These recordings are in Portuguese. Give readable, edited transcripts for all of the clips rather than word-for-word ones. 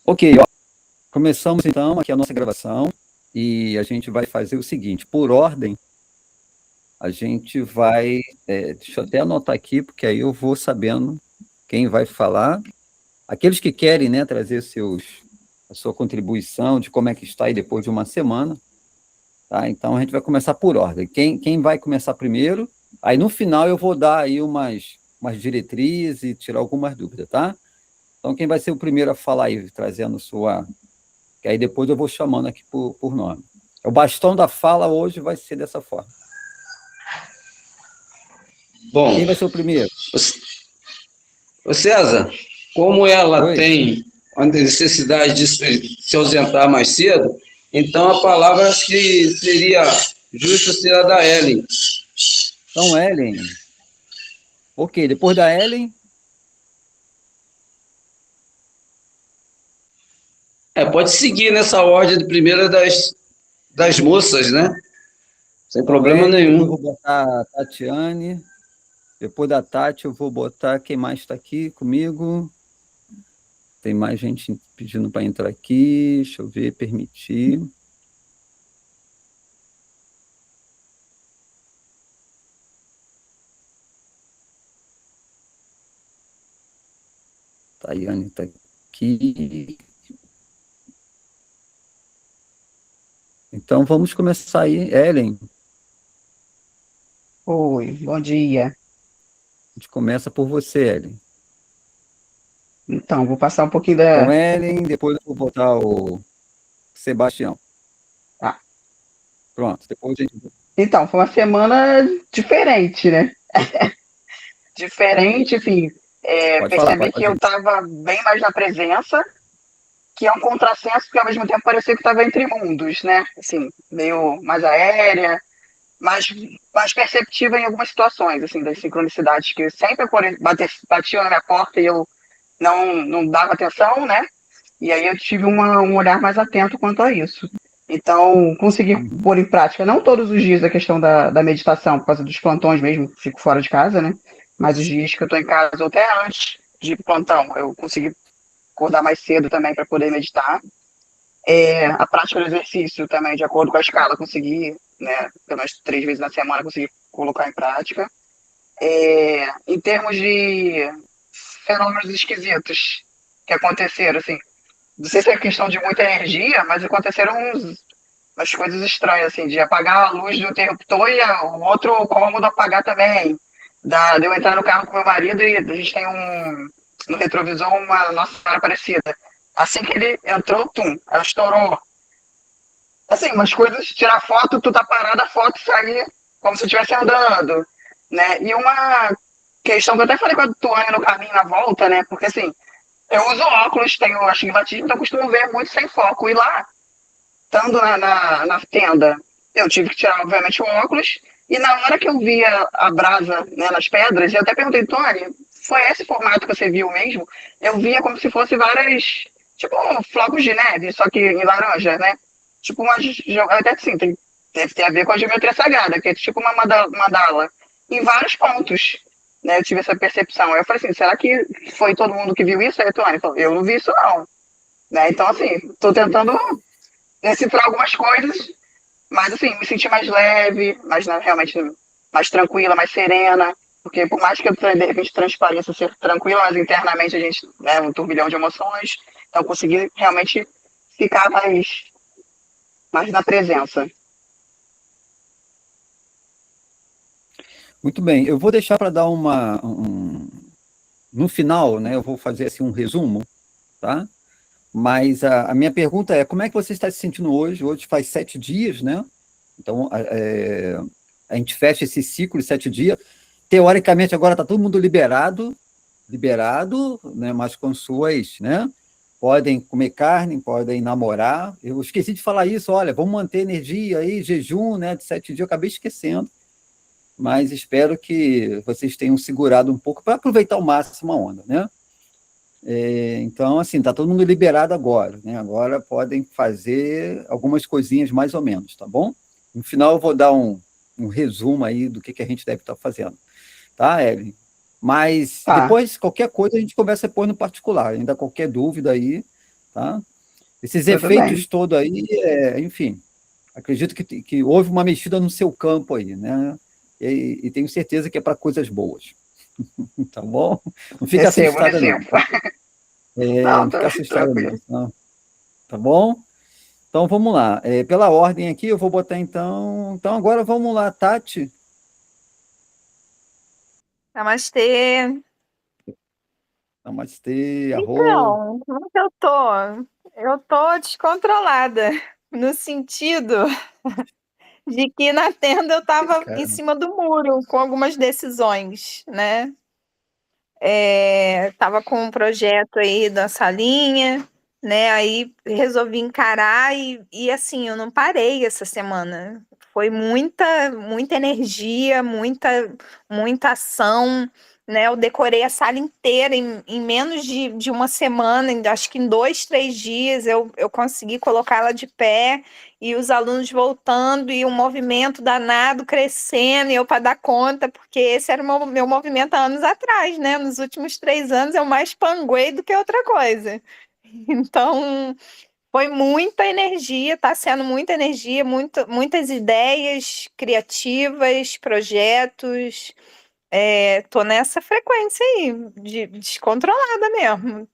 Ok, ó, começamos então aqui a nossa gravação e a gente vai fazer o seguinte, por ordem, a gente vai, deixa eu até anotar aqui, porque aí eu vou sabendo quem vai falar. Aqueles que querem, né, trazer a sua contribuição de como é que está aí depois de uma semana, tá? Então a gente vai começar por ordem. Quem vai começar primeiro? Aí no final eu vou dar aí umas diretrizes e tirar algumas dúvidas, tá? Então quem vai ser o primeiro a falar aí, trazendo sua. Que aí depois eu vou chamando aqui por nome. O bastão da fala hoje vai ser dessa forma. Quem Bom, vai ser o primeiro? ô César, como ela Oi? tem a necessidade de se ausentar mais cedo, então a palavra acho que seria justa ser a da Ellen. Então, Ellen. Ok, depois da Ellen, Pode seguir nessa ordem de primeira das moças, né? Sem então problema Ellen, depois eu nenhum. vou botar a Tatiane, depois da Tati eu vou botar quem mais está aqui comigo. Tem mais gente pedindo para entrar aqui, deixa eu ver, permitir. Tayane está aqui. Então vamos começar aí. Ellen, Oi, bom dia. a gente começa por você, Ellen. Então, vou passar um pouquinho Então, da. Ellen, depois eu vou botar o Sebastião. Ah, Pronto, depois a gente. então, foi uma semana diferente, né? Diferente, assim, Pode falar, percebi pode que eu fazer. estava bem mais na presença, que é um contrassenso, porque ao mesmo tempo parecia que estava entre mundos, né? Assim, meio mais aérea, mais, mais perceptiva em algumas situações, assim, das sincronicidades que sempre batiam na minha porta e eu não dava atenção, né? E aí eu tive um olhar mais atento quanto a isso. Então, consegui Uhum. pôr em prática, não todos os dias a questão da meditação, por causa dos plantões mesmo, fico fora de casa, né? Mas os dias que eu estou em casa, ou até antes de ir pro plantão, eu consegui acordar mais cedo também para poder meditar. A prática do exercício também, de acordo com a escala, consegui, né, pelo menos 3 vezes na semana, consegui colocar em prática. Em termos de fenômenos esquisitos que aconteceram, assim, não sei se é questão de muita energia, mas aconteceram umas coisas estranhas, assim, de apagar a luz do interruptor e o outro cômodo apagar também. De eu entrar no carro com meu marido e a gente tem no retrovisor uma Nossa Senhora Aparecida. Assim que ele entrou, ela estourou. Assim, umas coisas, tirar foto, tu tá parada, a foto sair como se estivesse andando, né? E uma questão que eu até falei com a Tuane no caminho, na volta, né? Porque assim, eu uso óculos, tenho astigmatismo, então eu costumo ver muito sem foco. E lá, estando na tenda, eu tive que tirar, obviamente, o óculos. E na hora que eu vi a brasa, né, nas pedras, eu até perguntei, Tony, foi esse formato que você viu mesmo? Eu via como se fosse várias, tipo, flocos de neve, só que em laranja, né? Tipo até assim, deve ter a ver com a geometria sagrada, que é tipo uma mandala, em vários pontos. Né, eu tive essa percepção. Aí eu falei assim, será que foi todo mundo que viu isso? Aí a Tony falou, eu não vi isso não. Né? Então, assim, estou tentando decifrar algumas coisas, mas assim, me sentir mais leve, realmente mais tranquila, mais serena. Porque por mais que eu, de repente, transpareça ser tranquila, mas internamente a gente é um turbilhão de emoções. Então, eu consegui realmente ficar mais na presença. Muito bem, eu vou deixar para dar no final, né? Eu vou fazer assim um resumo, tá? Mas a minha pergunta é: como é que você está se sentindo hoje? Hoje faz 7 dias, né? Então a gente fecha esse ciclo de 7 dias. Teoricamente agora está todo mundo liberado, né? Mas com suas, né? Podem comer carne, podem namorar. Eu esqueci de falar isso. Olha, vamos manter energia aí, jejum, né? De 7 dias. Eu acabei esquecendo. Mas espero que vocês tenham segurado um pouco para aproveitar ao máximo a onda, né? Então, assim, está todo mundo liberado agora, né? Agora podem fazer algumas coisinhas mais ou menos, tá bom? No final eu vou dar um resumo aí do que a gente deve estar fazendo, tá, Evelyn? Mas Tá, depois, qualquer coisa, a gente conversa depois no particular. Ainda qualquer dúvida aí, tá? Esses Tudo bem. efeitos todos aí, enfim, acredito que houve uma mexida no seu campo aí, né? E tenho certeza que é para coisas boas, tá bom? Não fica Recebo, assustada, não. recebo. Não, Não tô fica assustada, tranquilo. não, tá bom? Então vamos lá. Pela ordem aqui, eu vou botar então. Então agora vamos lá, Tati. Namastê. Namastê, arro. Então, como que eu tô? Eu tô descontrolada, no sentido de que na tenda eu tava em Cara, cima do muro com algumas decisões, né? Tava com um projeto aí da salinha, né? Aí resolvi encarar e assim, eu não parei essa semana. Foi muita energia, muita ação, né? Eu decorei a sala inteira em menos de uma semana, acho que em 2, 3 dias eu consegui colocar ela de pé e os alunos voltando e um movimento danado crescendo e eu para dar conta, porque esse era o meu movimento há anos atrás, né? Nos últimos 3 anos eu mais panguei do que outra coisa. Então, foi muita energia, está sendo muita energia, muitas ideias criativas, projetos. Tô nessa frequência aí, descontrolada mesmo.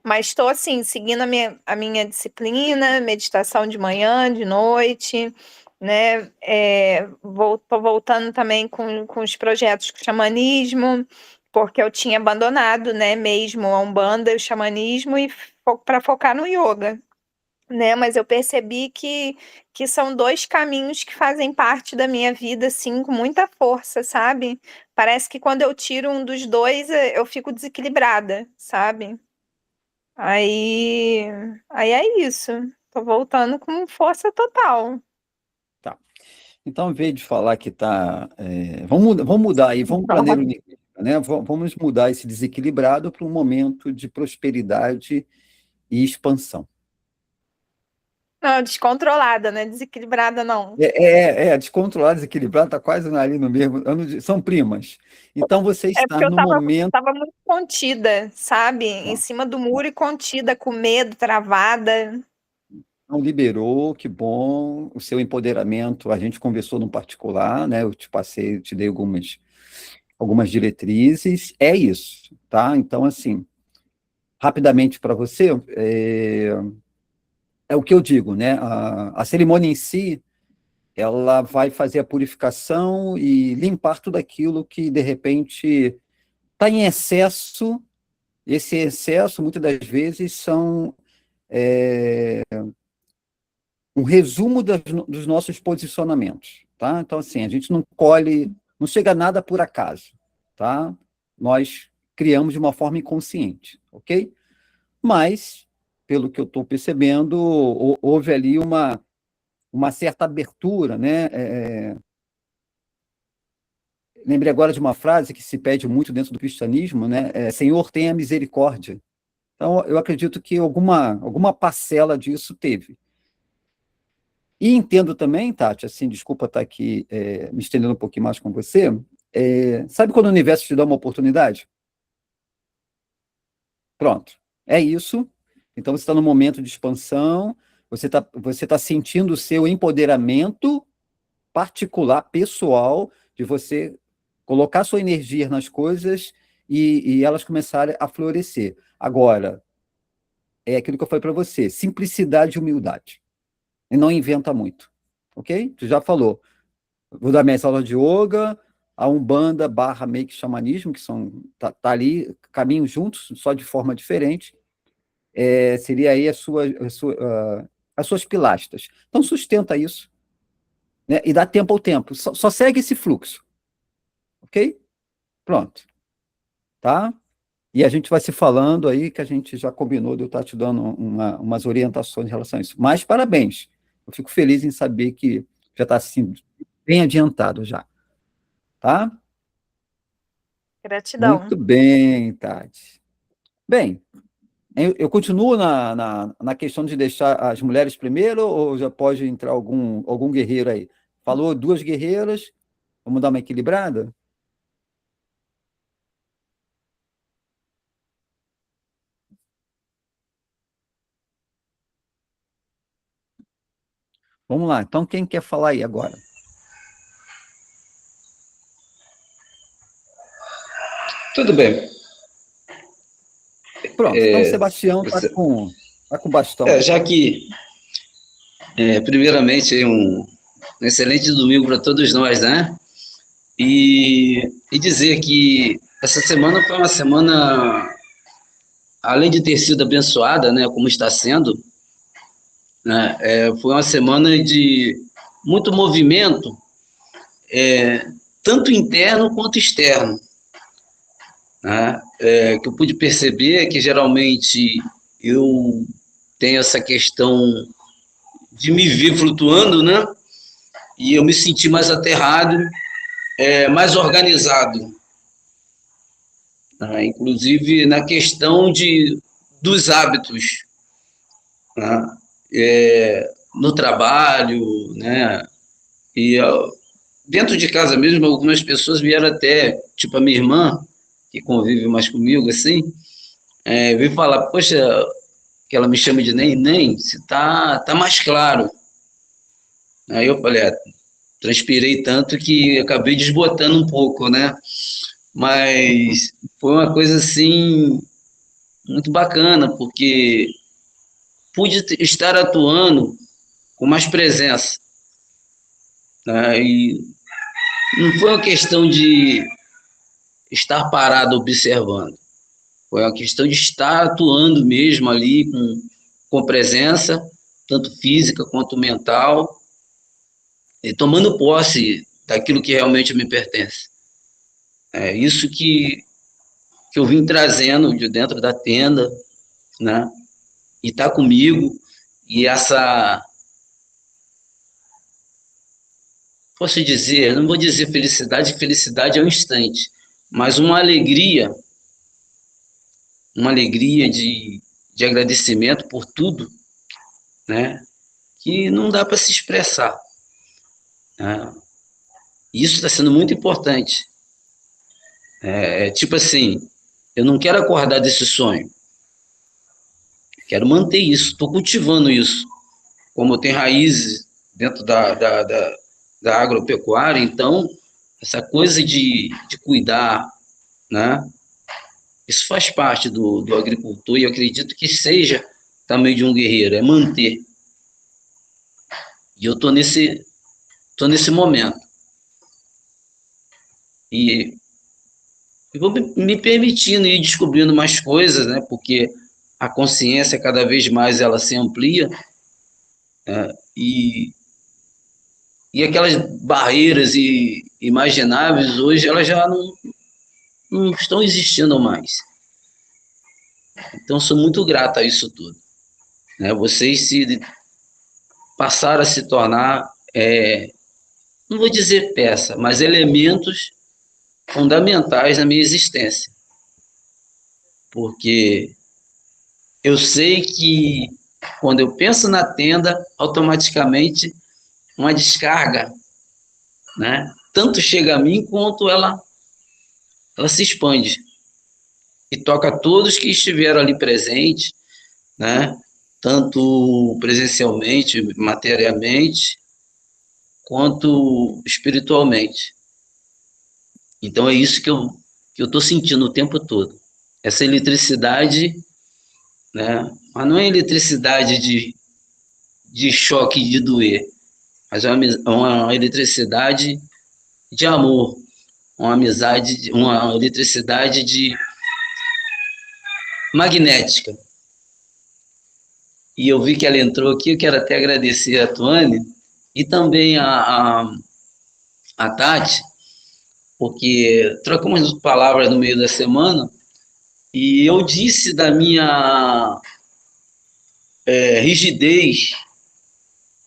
Mas estou assim, seguindo a minha disciplina, meditação de manhã, de noite, né? Tô voltando também com os projetos com xamanismo, porque eu tinha abandonado, né, mesmo a Umbanda e o xamanismo e para focar no yoga, né? Mas eu percebi que são dois caminhos que fazem parte da minha vida, assim, com muita força, sabe? Parece que quando eu tiro um dos dois, eu fico desequilibrada, sabe? Aí, aí é isso. Tô voltando com força total. tá. Então, em vez de falar que tá. Vamos mudar aí, vamos para neurolinguística, né? Vamos mudar esse desequilibrado para um momento de prosperidade e expansão. Não, descontrolada, né? Desequilibrada, não. Descontrolado, desequilibrado, está quase ali no mesmo. São primas. Então, você É está porque eu no tava, momento. tava muito contida, sabe? Em cima do muro e contida, com medo, travada. Não liberou, que bom. O seu empoderamento, a gente conversou no particular, né? Eu te passei, te dei algumas diretrizes. É isso, tá? Então, assim, rapidamente para você, é o que eu digo, né? A cerimônia em si, ela vai fazer a purificação e limpar tudo aquilo que, de repente, está em excesso. Esse excesso, muitas das vezes, são um resumo dos nossos posicionamentos, tá? Então, assim, a gente não colhe, não chega nada por acaso, tá? Nós criamos de uma forma inconsciente, ok? Mas, pelo que eu estou percebendo, houve ali uma certa abertura, né? Lembrei agora de uma frase que se pede muito dentro do cristianismo, né? Senhor, tenha misericórdia. Então, eu acredito que alguma parcela disso teve. E entendo também, Tati, assim, desculpa estar aqui me estendendo um pouquinho mais com você, sabe quando o universo te dá uma oportunidade? Pronto, é isso. Então, você está no momento de expansão, você tá sentindo o seu empoderamento particular, pessoal, de você colocar sua energia nas coisas e elas começarem a florescer. Agora, é aquilo que eu falei para você, simplicidade e humildade. E não inventa muito, ok? Tu já falou. Vou dar minhas aulas de yoga, a Umbanda barra meio que xamanismo, que tá ali, caminhos juntos, só de forma diferente. Seria aí as suas pilastras. Então, sustenta isso, né? E dá tempo ao tempo. Só segue esse fluxo, ok? Pronto, tá? E a gente vai se falando aí, que a gente já combinou de eu estar te dando umas orientações em relação a isso. Mas parabéns. Eu fico feliz em saber que já está assim, bem adiantado já, tá? Gratidão. Muito bem, Tati. Bem, eu continuo na questão de deixar as mulheres primeiro ou já pode entrar algum guerreiro aí? Falou duas guerreiras, vamos dar uma equilibrada? Vamos lá, então quem quer falar aí agora? Tudo bem. Pronto, então o Sebastião está Você- com o bastão aí. já que, primeiramente, um excelente domingo para todos nós, né? E dizer que essa semana foi uma semana, além de ter sido abençoada, né, como está sendo, né, foi uma semana de muito movimento, tanto interno quanto externo, né? Que eu pude perceber que geralmente eu tenho essa questão de me ver flutuando, né? E eu me senti mais aterrado, mais organizado, né? Inclusive na questão dos hábitos, né? No trabalho, né? E dentro de casa mesmo, algumas pessoas vieram até, tipo a minha irmã, que convive mais comigo, assim, veio falar, poxa, que ela me chama de nem, se tá mais claro. Aí eu falei, transpirei tanto que acabei desbotando um pouco, né? Mas foi uma coisa, assim, muito bacana, porque pude estar atuando com mais presença, né? E não foi uma questão de estar parado observando, foi uma questão de estar atuando mesmo ali com presença, tanto física quanto mental, e tomando posse daquilo que realmente me pertence. É isso que eu vim trazendo de dentro da tenda, né? E está comigo, e essa, posso dizer, não vou dizer felicidade, felicidade é um instante, mas uma alegria de agradecimento por tudo, né? Que não dá para se expressar, né? Isso está sendo muito importante. Tipo assim, eu não quero acordar desse sonho, quero manter isso, estou cultivando isso. Como tem raízes dentro da agropecuária, então, essa coisa de cuidar, né? Isso faz parte do agricultor e eu acredito que seja também de um guerreiro, é manter. E eu estou nesse momento. E eu vou me permitindo ir descobrindo mais coisas, né? Porque a consciência cada vez mais ela se amplia, né? E aquelas barreiras imagináveis hoje elas já não estão existindo mais. Então sou muito grato a isso tudo, né? Vocês passaram a se tornar, não vou dizer peça, mas elementos fundamentais na minha existência, porque eu sei que quando eu penso na tenda, automaticamente uma descarga, né? Tanto chega a mim quanto ela se expande e toca a todos que estiveram ali presentes, né? Tanto presencialmente, materialmente, quanto espiritualmente. Então é isso que eu estou sentindo o tempo todo. Essa eletricidade, né? Mas não é eletricidade de choque de doer, mas é uma eletricidade de amor, uma amizade, uma eletricidade magnética. E eu vi que ela entrou aqui, eu quero até agradecer a Tuane e também a Tati, porque trocamos palavras no meio da semana e eu disse da minha rigidez,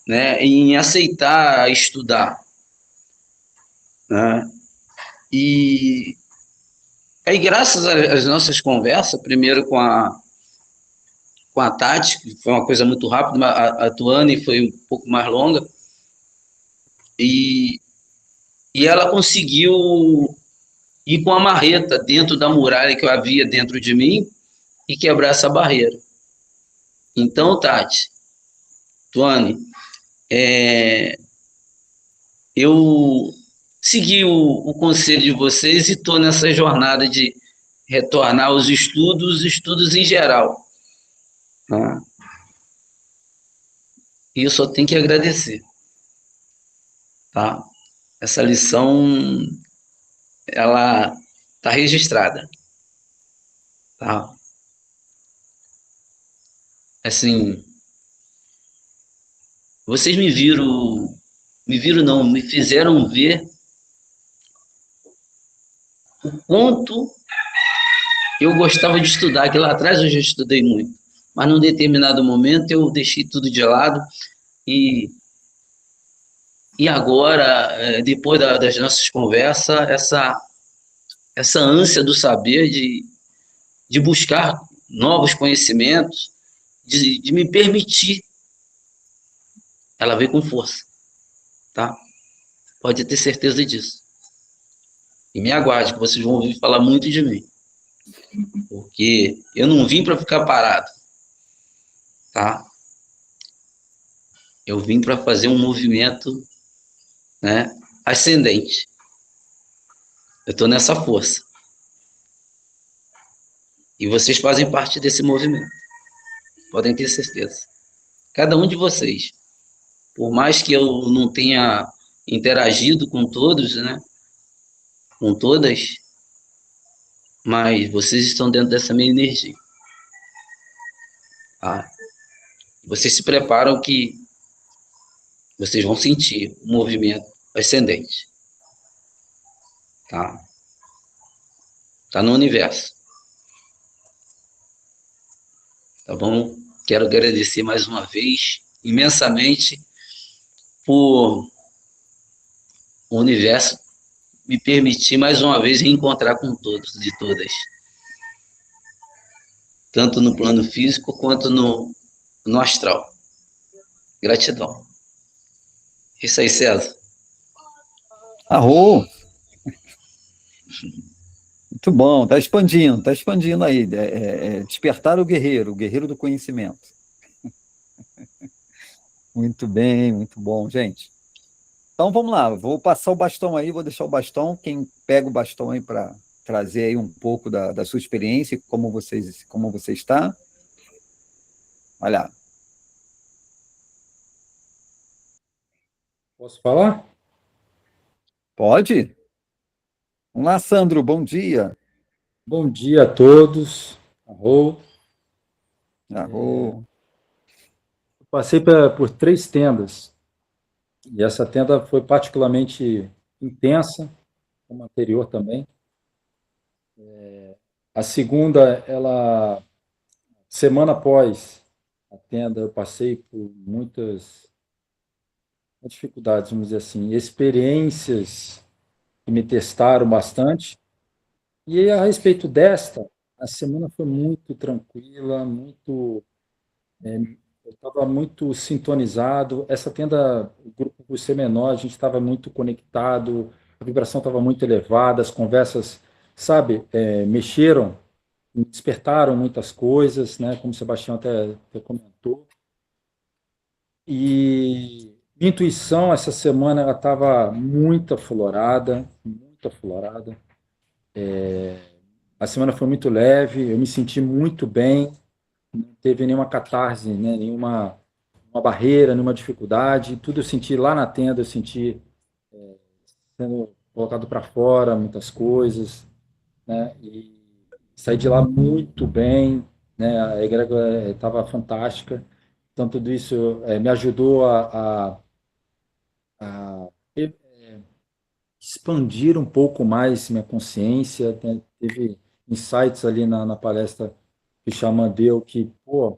né, em aceitar estudar, né? E aí, graças às nossas conversas, primeiro com a Tati, que foi uma coisa muito rápida, a Tuane foi um pouco mais longa, e ela conseguiu ir com a marreta dentro da muralha que eu havia dentro de mim e quebrar essa barreira. Então, Tati, Tuane, eu segui o conselho de vocês e estou nessa jornada de retornar aos estudos em geral, né? E eu só tenho que agradecer, tá? Essa lição, ela está registrada, tá? Assim, vocês me viram não, me fizeram ver o quanto eu gostava de estudar, que lá atrás eu já estudei muito, mas num determinado momento eu deixei tudo de lado e, e agora, depois das nossas conversas, essa ânsia do saber, de buscar novos conhecimentos, de me permitir, ela veio com força, tá? Pode ter certeza disso. E me aguarde, que vocês vão ouvir falar muito de mim. Porque eu não vim para ficar parado, tá? Eu vim para fazer um movimento, né, ascendente. Eu estou nessa força. E vocês fazem parte desse movimento. Podem ter certeza. Cada um de vocês. Por mais que eu não tenha interagido com todos, né, com todas, mas vocês estão dentro dessa minha energia. Tá? Vocês se preparam que vocês vão sentir o movimento ascendente. Tá? Tá no universo. Tá bom? Quero agradecer mais uma vez, imensamente, por o universo me permitir mais uma vez reencontrar com todos e todas. Tanto no plano físico quanto no astral. Gratidão. Isso aí, César. Arro! Muito bom, está expandindo aí. Despertar o guerreiro do conhecimento. Muito bem, muito bom, gente. Então vamos lá, vou passar o bastão aí, vou deixar o bastão. Quem pega o bastão aí para trazer aí um pouco da sua experiência, como você está. Olha lá. Posso falar? Pode? Vamos lá, Sandro, bom dia. Bom dia a todos. Arro. Arro. Eu passei por 3 tendas, e essa tenda foi particularmente intensa, como a anterior também. A segunda, semana após a tenda, eu passei por muitas dificuldades, vamos dizer assim, experiências que me testaram bastante. E a respeito desta, a semana foi muito tranquila, eu estava muito sintonizado. Essa tenda, o grupo por ser menor, a gente estava muito conectado, a vibração estava muito elevada, as conversas, sabe, mexeram, despertaram muitas coisas, né, como o Sebastião até comentou. E minha intuição essa semana ela estava muito aflorada, muito aflorada. A semana foi muito leve, eu me senti muito bem, não teve nenhuma catarse, né, nenhuma uma barreira, nenhuma dificuldade, tudo eu senti lá na tenda, eu senti sendo colocado para fora muitas coisas, né, e saí de lá muito bem, né, a egrégora estava fantástica, então tudo isso me ajudou a expandir um pouco mais minha consciência, né? Teve insights ali na palestra que o Xamã deu, que, pô,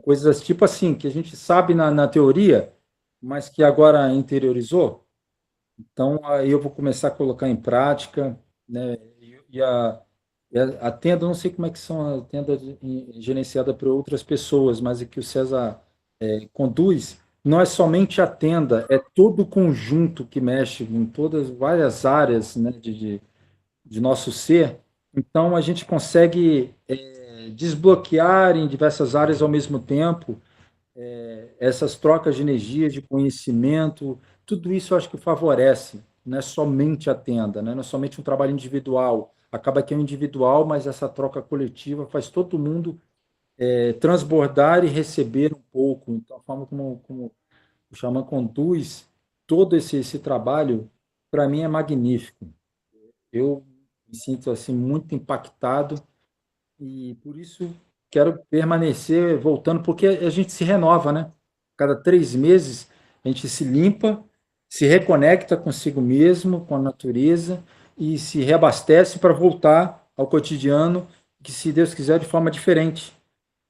coisas tipo assim, que a gente sabe na teoria, mas que agora interiorizou. Então, aí eu vou começar a colocar em prática, né? A tenda, eu não sei como é que são a tenda gerenciada por outras pessoas, mas é que o César conduz, não é somente a tenda, é todo o conjunto que mexe em todas várias áreas, né, de nosso ser. Então, a gente consegue desbloquear em diversas áreas ao mesmo tempo, essas trocas de energia, de conhecimento, tudo isso eu acho que favorece, não é somente a tenda, né? Não é somente um trabalho individual, acaba que é um individual, mas essa troca coletiva faz todo mundo transbordar e receber um pouco. Então, a forma como o Xamã conduz todo esse trabalho, para mim, é magnífico. Eu me sinto assim muito impactado e por isso quero permanecer voltando, porque a gente se renova, né? Cada 3 meses a gente se limpa, se reconecta consigo mesmo, com a natureza e se reabastece para voltar ao cotidiano, que se Deus quiser, de forma diferente,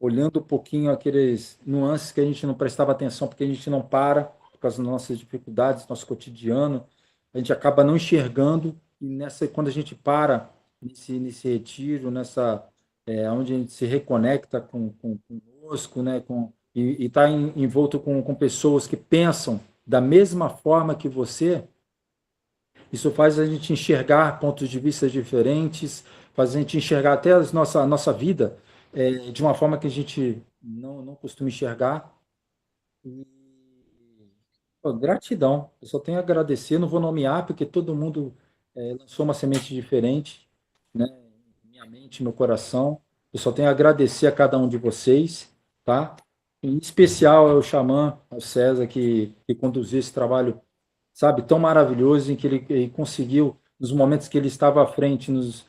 olhando um pouquinho aqueles nuances que a gente não prestava atenção, porque a gente não para, por causa das nossas dificuldades, nosso cotidiano, a gente acaba não enxergando, e quando a gente para nesse retiro, onde a gente se reconecta conosco, né, e está envolto com pessoas que pensam da mesma forma que você, isso faz a gente enxergar pontos de vista diferentes, faz a gente enxergar até a nossa vida de uma forma que a gente não costuma enxergar. E, pô, gratidão. Eu só tenho a agradecer, não vou nomear, porque todo mundo lançou uma semente diferente, né? Minha mente, meu coração. Eu só tenho a agradecer a cada um de vocês, tá? Em especial ao Xamã, ao César, que conduziu esse trabalho, sabe, tão maravilhoso, em que ele conseguiu, nos momentos que ele estava à frente, nos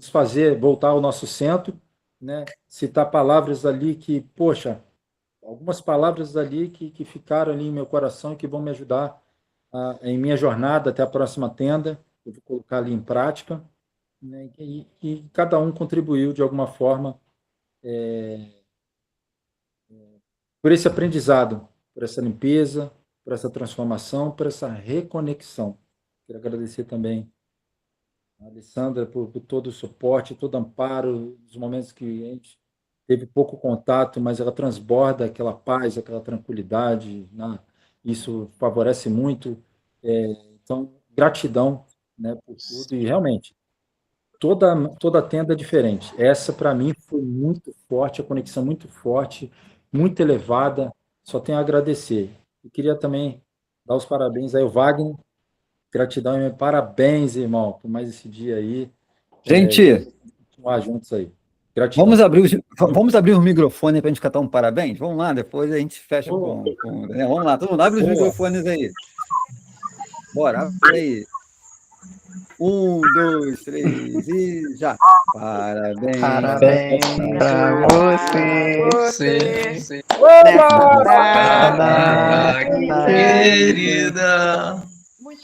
fazer voltar ao nosso centro, né? Citar palavras ali que, poxa, algumas palavras ali que ficaram ali em meu coração e que vão me ajudar em minha jornada até a próxima tenda. Eu vou colocar ali em prática, né? E cada um contribuiu de alguma forma por esse aprendizado, por essa limpeza, por essa transformação, por essa reconexão. Quero agradecer também a Alessandra por todo o suporte, todo o amparo, nos momentos que a gente teve pouco contato, mas ela transborda aquela paz, aquela tranquilidade, né? Isso favorece muito. Então, gratidão, né, por tudo. E, realmente, toda tenda é diferente. Essa, para mim, foi muito forte, a conexão muito forte, muito elevada. Só tenho a agradecer. E queria também dar os parabéns aí ao Wagner. Gratidão e parabéns, irmão, por mais esse dia aí. Gente, Continuar juntos aí. Gratidão. vamos abrir o microfone para a gente cantar um parabéns? Vamos lá, depois a gente fecha né? Vamos lá, todo mundo abre os microfones aí. Bora, abre aí. 1, 2, 3 e já. Parabéns. Parabéns pra você. Querida. Muita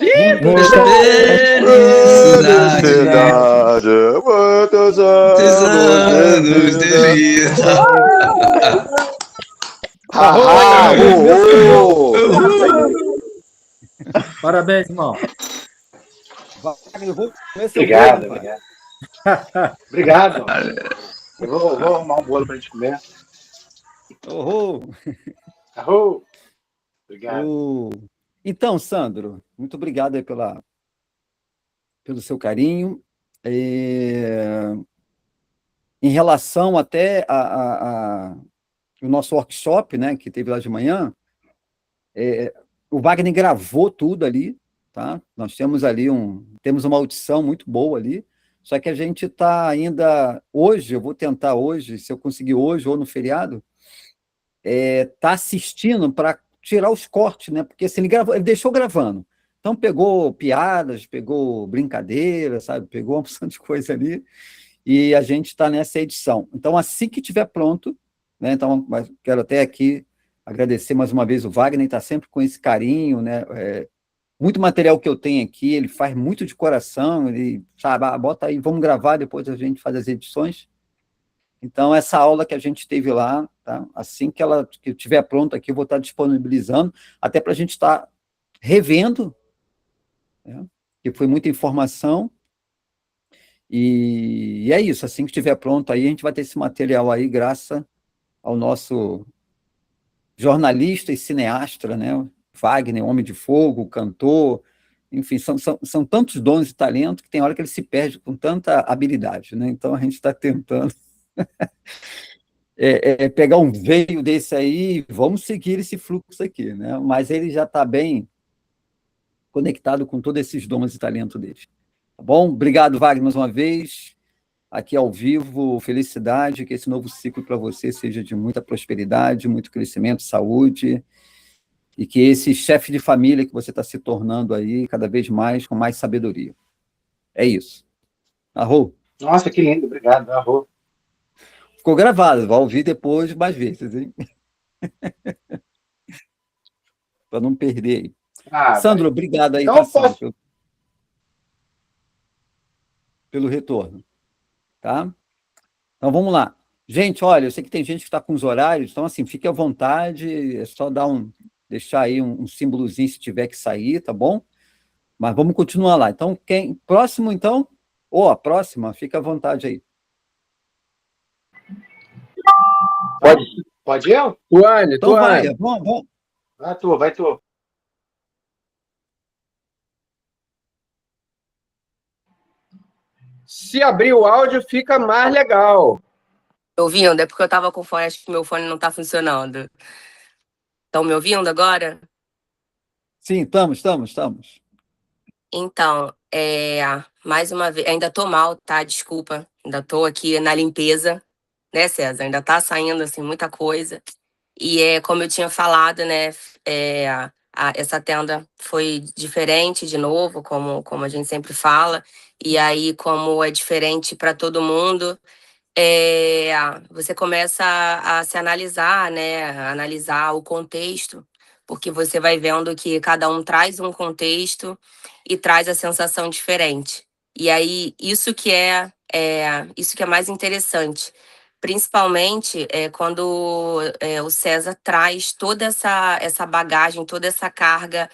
Felicidade. Muitos Anos de vida. Parabéns, irmão. Obrigado. Obrigado. Eu vou arrumar um bolo pra gente comer. Obrigado. Então, Sandro, muito obrigado aí pelo seu carinho. Em relação até o nosso workshop, né, que teve lá de manhã, o Wagner gravou tudo ali, tá? Nós temos ali temos uma audição muito boa ali, só que a gente está ainda, hoje, eu vou tentar hoje, se eu conseguir hoje ou no feriado, tá assistindo para tirar os cortes, né? Porque assim, ele deixou gravando. Então pegou piadas, pegou brincadeira, sabe? Pegou uma opção de coisa ali, e a gente está nessa edição. Então, assim que estiver pronto, né? Então, quero até aqui agradecer mais uma vez o Wagner, está sempre com esse carinho, né? Muito material que eu tenho aqui, ele faz muito de coração, ele, sabe, bota aí, vamos gravar, depois a gente faz as edições. Então, essa aula que a gente teve lá, tá? Assim que estiver pronta aqui, eu vou estar disponibilizando, até para a gente estar revendo, né? Que foi muita informação, e é isso, assim que estiver pronto aí, a gente vai ter esse material aí, graças ao nosso jornalista e cineasta, né? Wagner, Homem de Fogo, cantor, enfim, são tantos dons e talentos que tem hora que ele se perde com tanta habilidade, né? Então, a gente está tentando pegar um veio desse aí, vamos seguir esse fluxo aqui, né? Mas ele já está bem conectado com todos esses dons e talentos dele. Tá bom? Obrigado, Wagner, mais uma vez. Aqui ao vivo, felicidade, que esse novo ciclo para você seja de muita prosperidade, muito crescimento, saúde, e que esse chefe de família que você está se tornando aí, cada vez mais, com mais sabedoria. É isso. Arro. Nossa, que lindo, obrigado, Arro. Ficou gravado, vai ouvir depois mais vezes, hein? Para não perder aí. Sandro, obrigado aí, então, tá, Sandro, pelo retorno. Tá? Então, vamos lá. Gente, olha, eu sei que tem gente que está com os horários, então, assim, fique à vontade, é só deixar aí um símbolozinho se tiver que sair, tá bom? Mas vamos continuar lá. Então, próximo, então? A próxima, fica à vontade aí. Pode eu? Tuane, então vai, vamos. Vai tu. Se abrir o áudio, fica mais legal. Ouvindo? É porque eu tava com fone, acho que meu fone não tá funcionando. Estão me ouvindo agora? Sim, estamos. Então, mais uma vez, ainda tô mal, tá? Desculpa. Ainda tô aqui na limpeza, né, César? Ainda tá saindo, assim, muita coisa. E como eu tinha falado, né, essa tenda foi diferente de novo, como a gente sempre fala. E aí, como é diferente para todo mundo, você começa a se analisar, né? Analisar o contexto, porque você vai vendo que cada um traz um contexto e traz a sensação diferente. E aí, isso que é mais interessante, principalmente quando o César traz toda essa bagagem, toda essa carga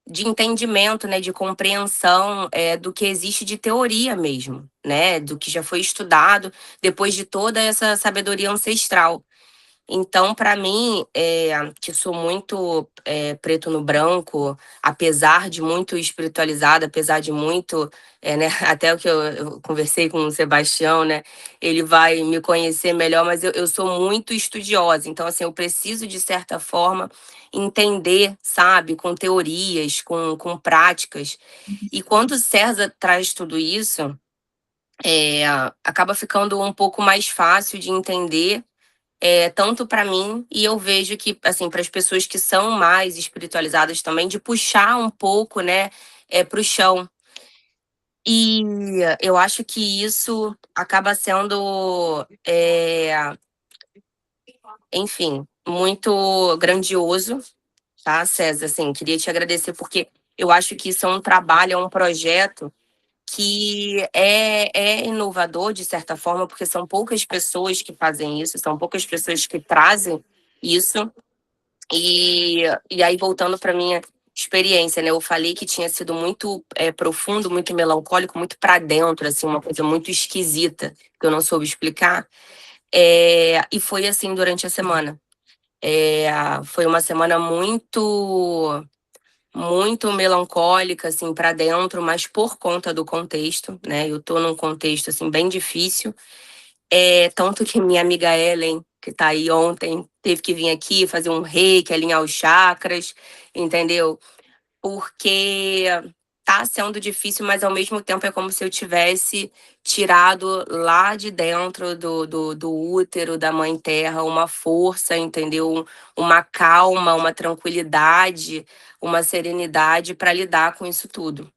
de entendimento, né, de compreensão do que existe de teoria mesmo, né, do que já foi estudado depois de toda essa sabedoria ancestral. Então, para mim, que sou muito preto no branco, apesar de muito espiritualizada, apesar de muito, né, até o que eu conversei com o Sebastião, né, ele vai me conhecer melhor, mas eu sou muito estudiosa. Então, assim, eu preciso, de certa forma, entender, sabe, com teorias, com práticas. E quando o César traz tudo isso, acaba ficando um pouco mais fácil de entender, tanto para mim, e eu vejo que, assim, para as pessoas que são mais espiritualizadas também, de puxar um pouco, né, para o chão. E eu acho que isso acaba sendo, enfim, muito grandioso, tá, César? Assim, queria te agradecer, porque eu acho que isso é um trabalho, é um projeto que é inovador, de certa forma, porque são poucas pessoas que fazem isso, são poucas pessoas que trazem isso. E aí, voltando para minha experiência, né? Eu falei que tinha sido muito profundo, muito melancólico, muito para dentro, assim, uma coisa muito esquisita, que eu não soube explicar. E foi assim durante a semana. Foi uma semana muito melancólica, assim, para dentro, mas por conta do contexto, né? Eu tô num contexto, assim, bem difícil. Tanto que minha amiga Ellen, que tá aí ontem, teve que vir aqui fazer um reiki, alinhar os chakras, entendeu? Porque tá sendo difícil, mas ao mesmo tempo é como se eu tivesse tirado lá de dentro do útero da Mãe Terra uma força, entendeu? Uma calma, uma tranquilidade, uma serenidade para lidar com isso tudo.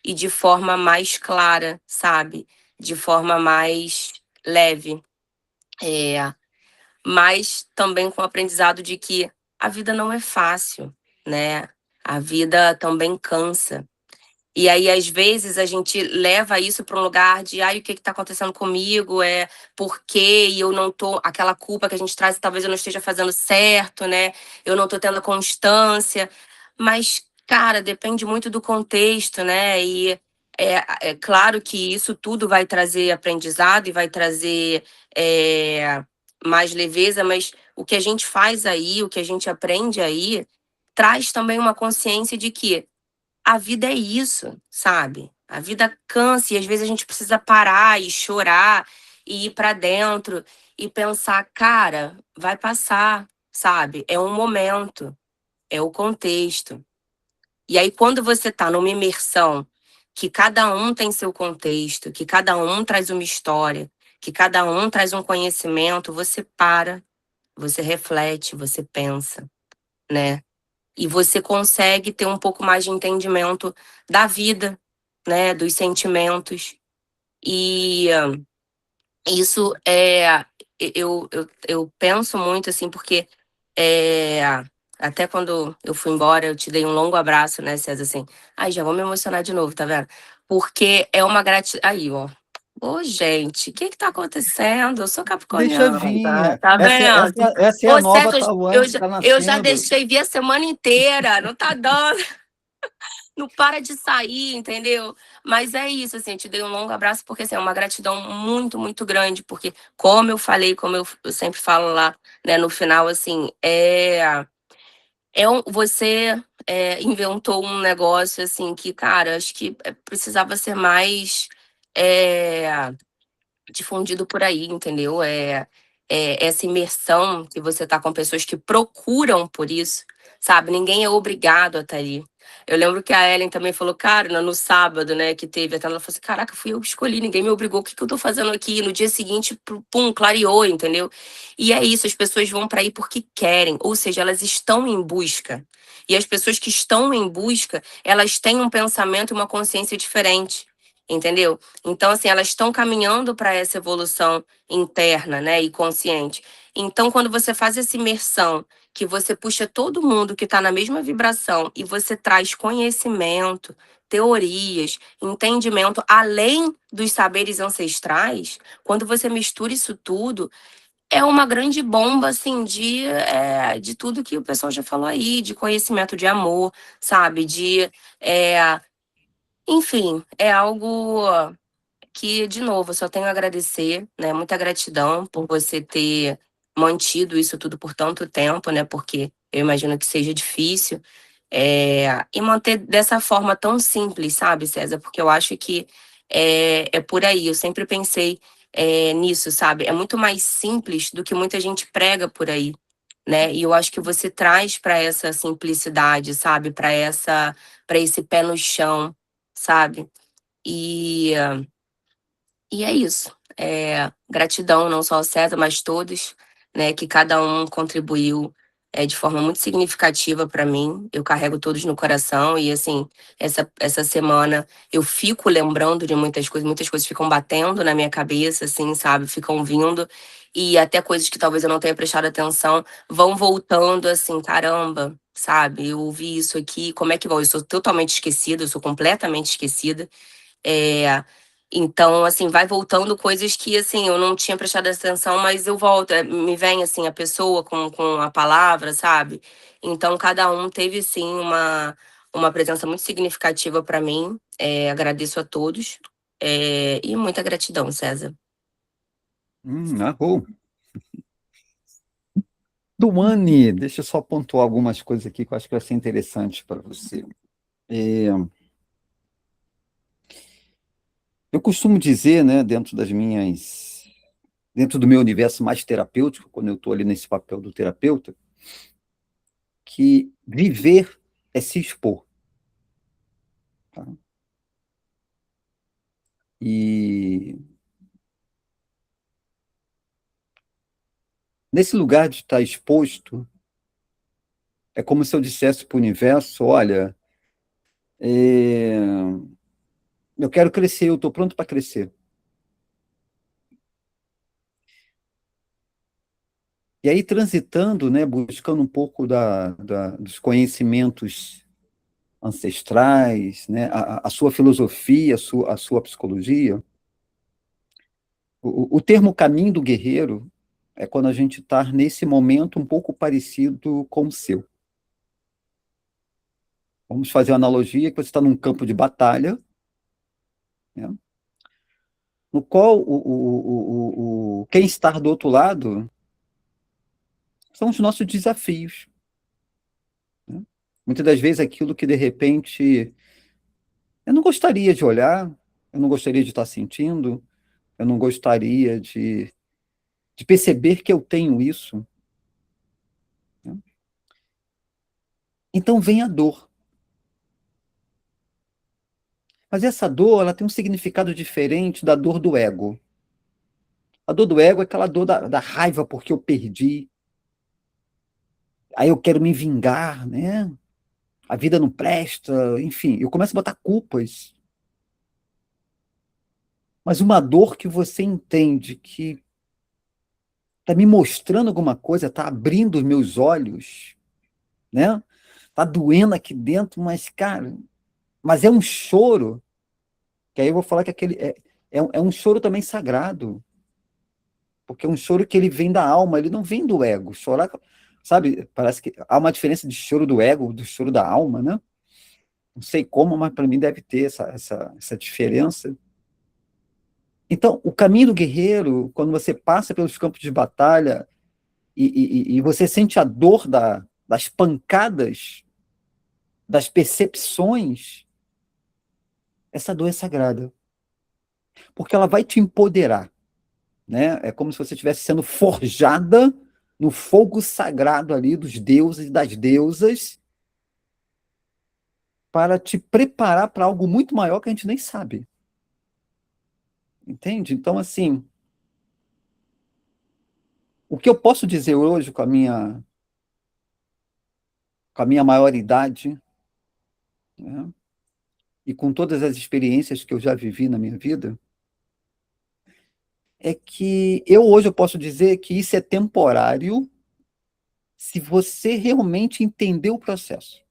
E de forma mais clara, sabe? De forma mais leve. Mas também com o aprendizado de que a vida não é fácil, né? A vida também cansa. E aí, às vezes, a gente leva isso para um lugar de o que está acontecendo comigo? Por quê? E eu não tô. Aquela culpa que a gente traz, talvez eu não esteja fazendo certo, né? Eu não tô tendo constância. Mas, cara, depende muito do contexto, né? E é claro que isso tudo vai trazer aprendizado e vai trazer mais leveza, mas o que a gente faz aí, o que a gente aprende aí, traz também uma consciência de que a vida é isso, sabe? A vida cansa e às vezes a gente precisa parar e chorar e ir para dentro. e pensar, cara, vai passar, sabe? É um momento, é o contexto. E aí, quando você tá numa imersão, que cada um tem seu contexto, que cada um traz uma história, que cada um traz um conhecimento, você para, você reflete, você pensa, né? E você consegue ter um pouco mais de entendimento da vida, né? Dos sentimentos. E isso eu penso muito, assim, porque é, até quando eu fui embora, eu te dei um longo abraço, né, César, assim. Ai, já vou me emocionar de novo, tá vendo? Porque é uma gratidão. Aí, ó. Ô, gente, o que que tá acontecendo? Eu sou Deixa capricorniana, vir. tá vendo? Essa é a Ô, nova César, Tauane que está eu já nascendo. deixei vir a semana inteira, não tá dando. Não para de sair, entendeu? Mas é isso, assim, eu te dei um longo abraço, porque assim, é uma gratidão muito, muito grande, porque como eu falei, como eu sempre falo lá, né, no final, assim, você inventou um negócio, assim, que, cara, acho que precisava ser mais é, difundido por aí, entendeu? Essa imersão que você tá com pessoas que procuram por isso, sabe? Ninguém é obrigado a estar ali. Eu lembro que a Ellen também falou, cara, no sábado, né, que teve, até ela falou assim, caraca, fui eu que escolhi, ninguém me obrigou, o que que eu tô fazendo aqui? No dia seguinte, pum, clareou, entendeu? E é isso, as pessoas vão para aí porque querem, ou seja, elas estão em busca. E as pessoas que estão em busca, elas têm um pensamento e uma consciência diferente, entendeu? Então, assim, elas estão caminhando para essa evolução interna, né, e consciente. Então, quando você faz essa imersão, que você puxa todo mundo que está na mesma vibração e você traz conhecimento, teorias, entendimento, além dos saberes ancestrais, quando você mistura isso tudo, é uma grande bomba, assim, de tudo que o pessoal já falou aí, de conhecimento, de amor, sabe? Enfim, é algo que, de novo, eu só tenho a agradecer, né? Muita gratidão por você ter mantido isso tudo por tanto tempo, né? Porque eu imagino que seja difícil. E manter dessa forma tão simples, sabe, César? Porque eu acho que é por aí. Eu sempre pensei nisso, sabe? É muito mais simples do que muita gente prega por aí, né? E eu acho que você traz para essa simplicidade, sabe? Para esse pé no chão, sabe? E e é isso. Gratidão não só ao César, mas todos, né, que cada um contribuiu de forma muito significativa para mim. Eu carrego todos no coração e, assim, essa semana eu fico lembrando de muitas coisas ficam batendo na minha cabeça, assim, sabe? Ficam vindo e até coisas que talvez eu não tenha prestado atenção vão voltando, assim, caramba, sabe? Eu ouvi isso aqui, como é que vai? Eu sou totalmente esquecida, eu sou completamente esquecida. É, então, assim, vai voltando coisas que, assim, eu não tinha prestado atenção, mas eu volto. Me vem, assim, a pessoa com a palavra, sabe? Então, cada um teve, sim, uma presença muito significativa para mim. Agradeço a todos. E muita gratidão, César. Arrou. Tuane, deixa eu só pontuar algumas coisas aqui que eu acho que vai ser interessante para você. Eu costumo dizer, né, dentro do meu universo mais terapêutico, quando eu estou ali nesse papel do terapeuta, que viver é se expor. Tá? E nesse lugar de estar exposto, é como se eu dissesse para o universo, olha, eu quero crescer, eu estou pronto para crescer. E aí, transitando, né, buscando um pouco dos conhecimentos ancestrais, né, a sua filosofia, a sua psicologia, o termo caminho do guerreiro é quando a gente está nesse momento um pouco parecido com o seu. Vamos fazer uma analogia que você está num campo de batalha, né, no qual quem está do outro lado são os nossos desafios. Né? Muitas das vezes aquilo que, de repente, eu não gostaria de olhar, eu não gostaria de estar sentindo, eu não gostaria de de perceber que eu tenho isso, né? Então vem a dor. Mas essa dor, ela tem um significado diferente da dor do ego. A dor do ego é aquela dor da raiva porque eu perdi. Aí eu quero me vingar, né? A vida não presta, enfim, eu começo a botar culpas. Mas uma dor que você entende que está me mostrando alguma coisa, está abrindo os meus olhos, né? Tá doendo aqui dentro, mas, cara, mas é um choro, que aí eu vou falar que é um choro também sagrado, porque é um choro que ele vem da alma, ele não vem do ego. Chorar, sabe, parece que há uma diferença de choro do ego, do choro da alma, né? Não sei como, mas para mim deve ter essa diferença. Então, o caminho do guerreiro, quando você passa pelos campos de batalha e você sente a dor das pancadas, das percepções, essa dor é sagrada, porque ela vai te empoderar, né? É como se você estivesse sendo forjada no fogo sagrado ali dos deuses e das deusas para te preparar para algo muito maior que a gente nem sabe. Entende? Então, assim, o que eu posso dizer hoje com a minha maioridade, né, e com todas as experiências que eu já vivi na minha vida, é que hoje eu posso dizer que isso é temporário se você realmente entender o processo,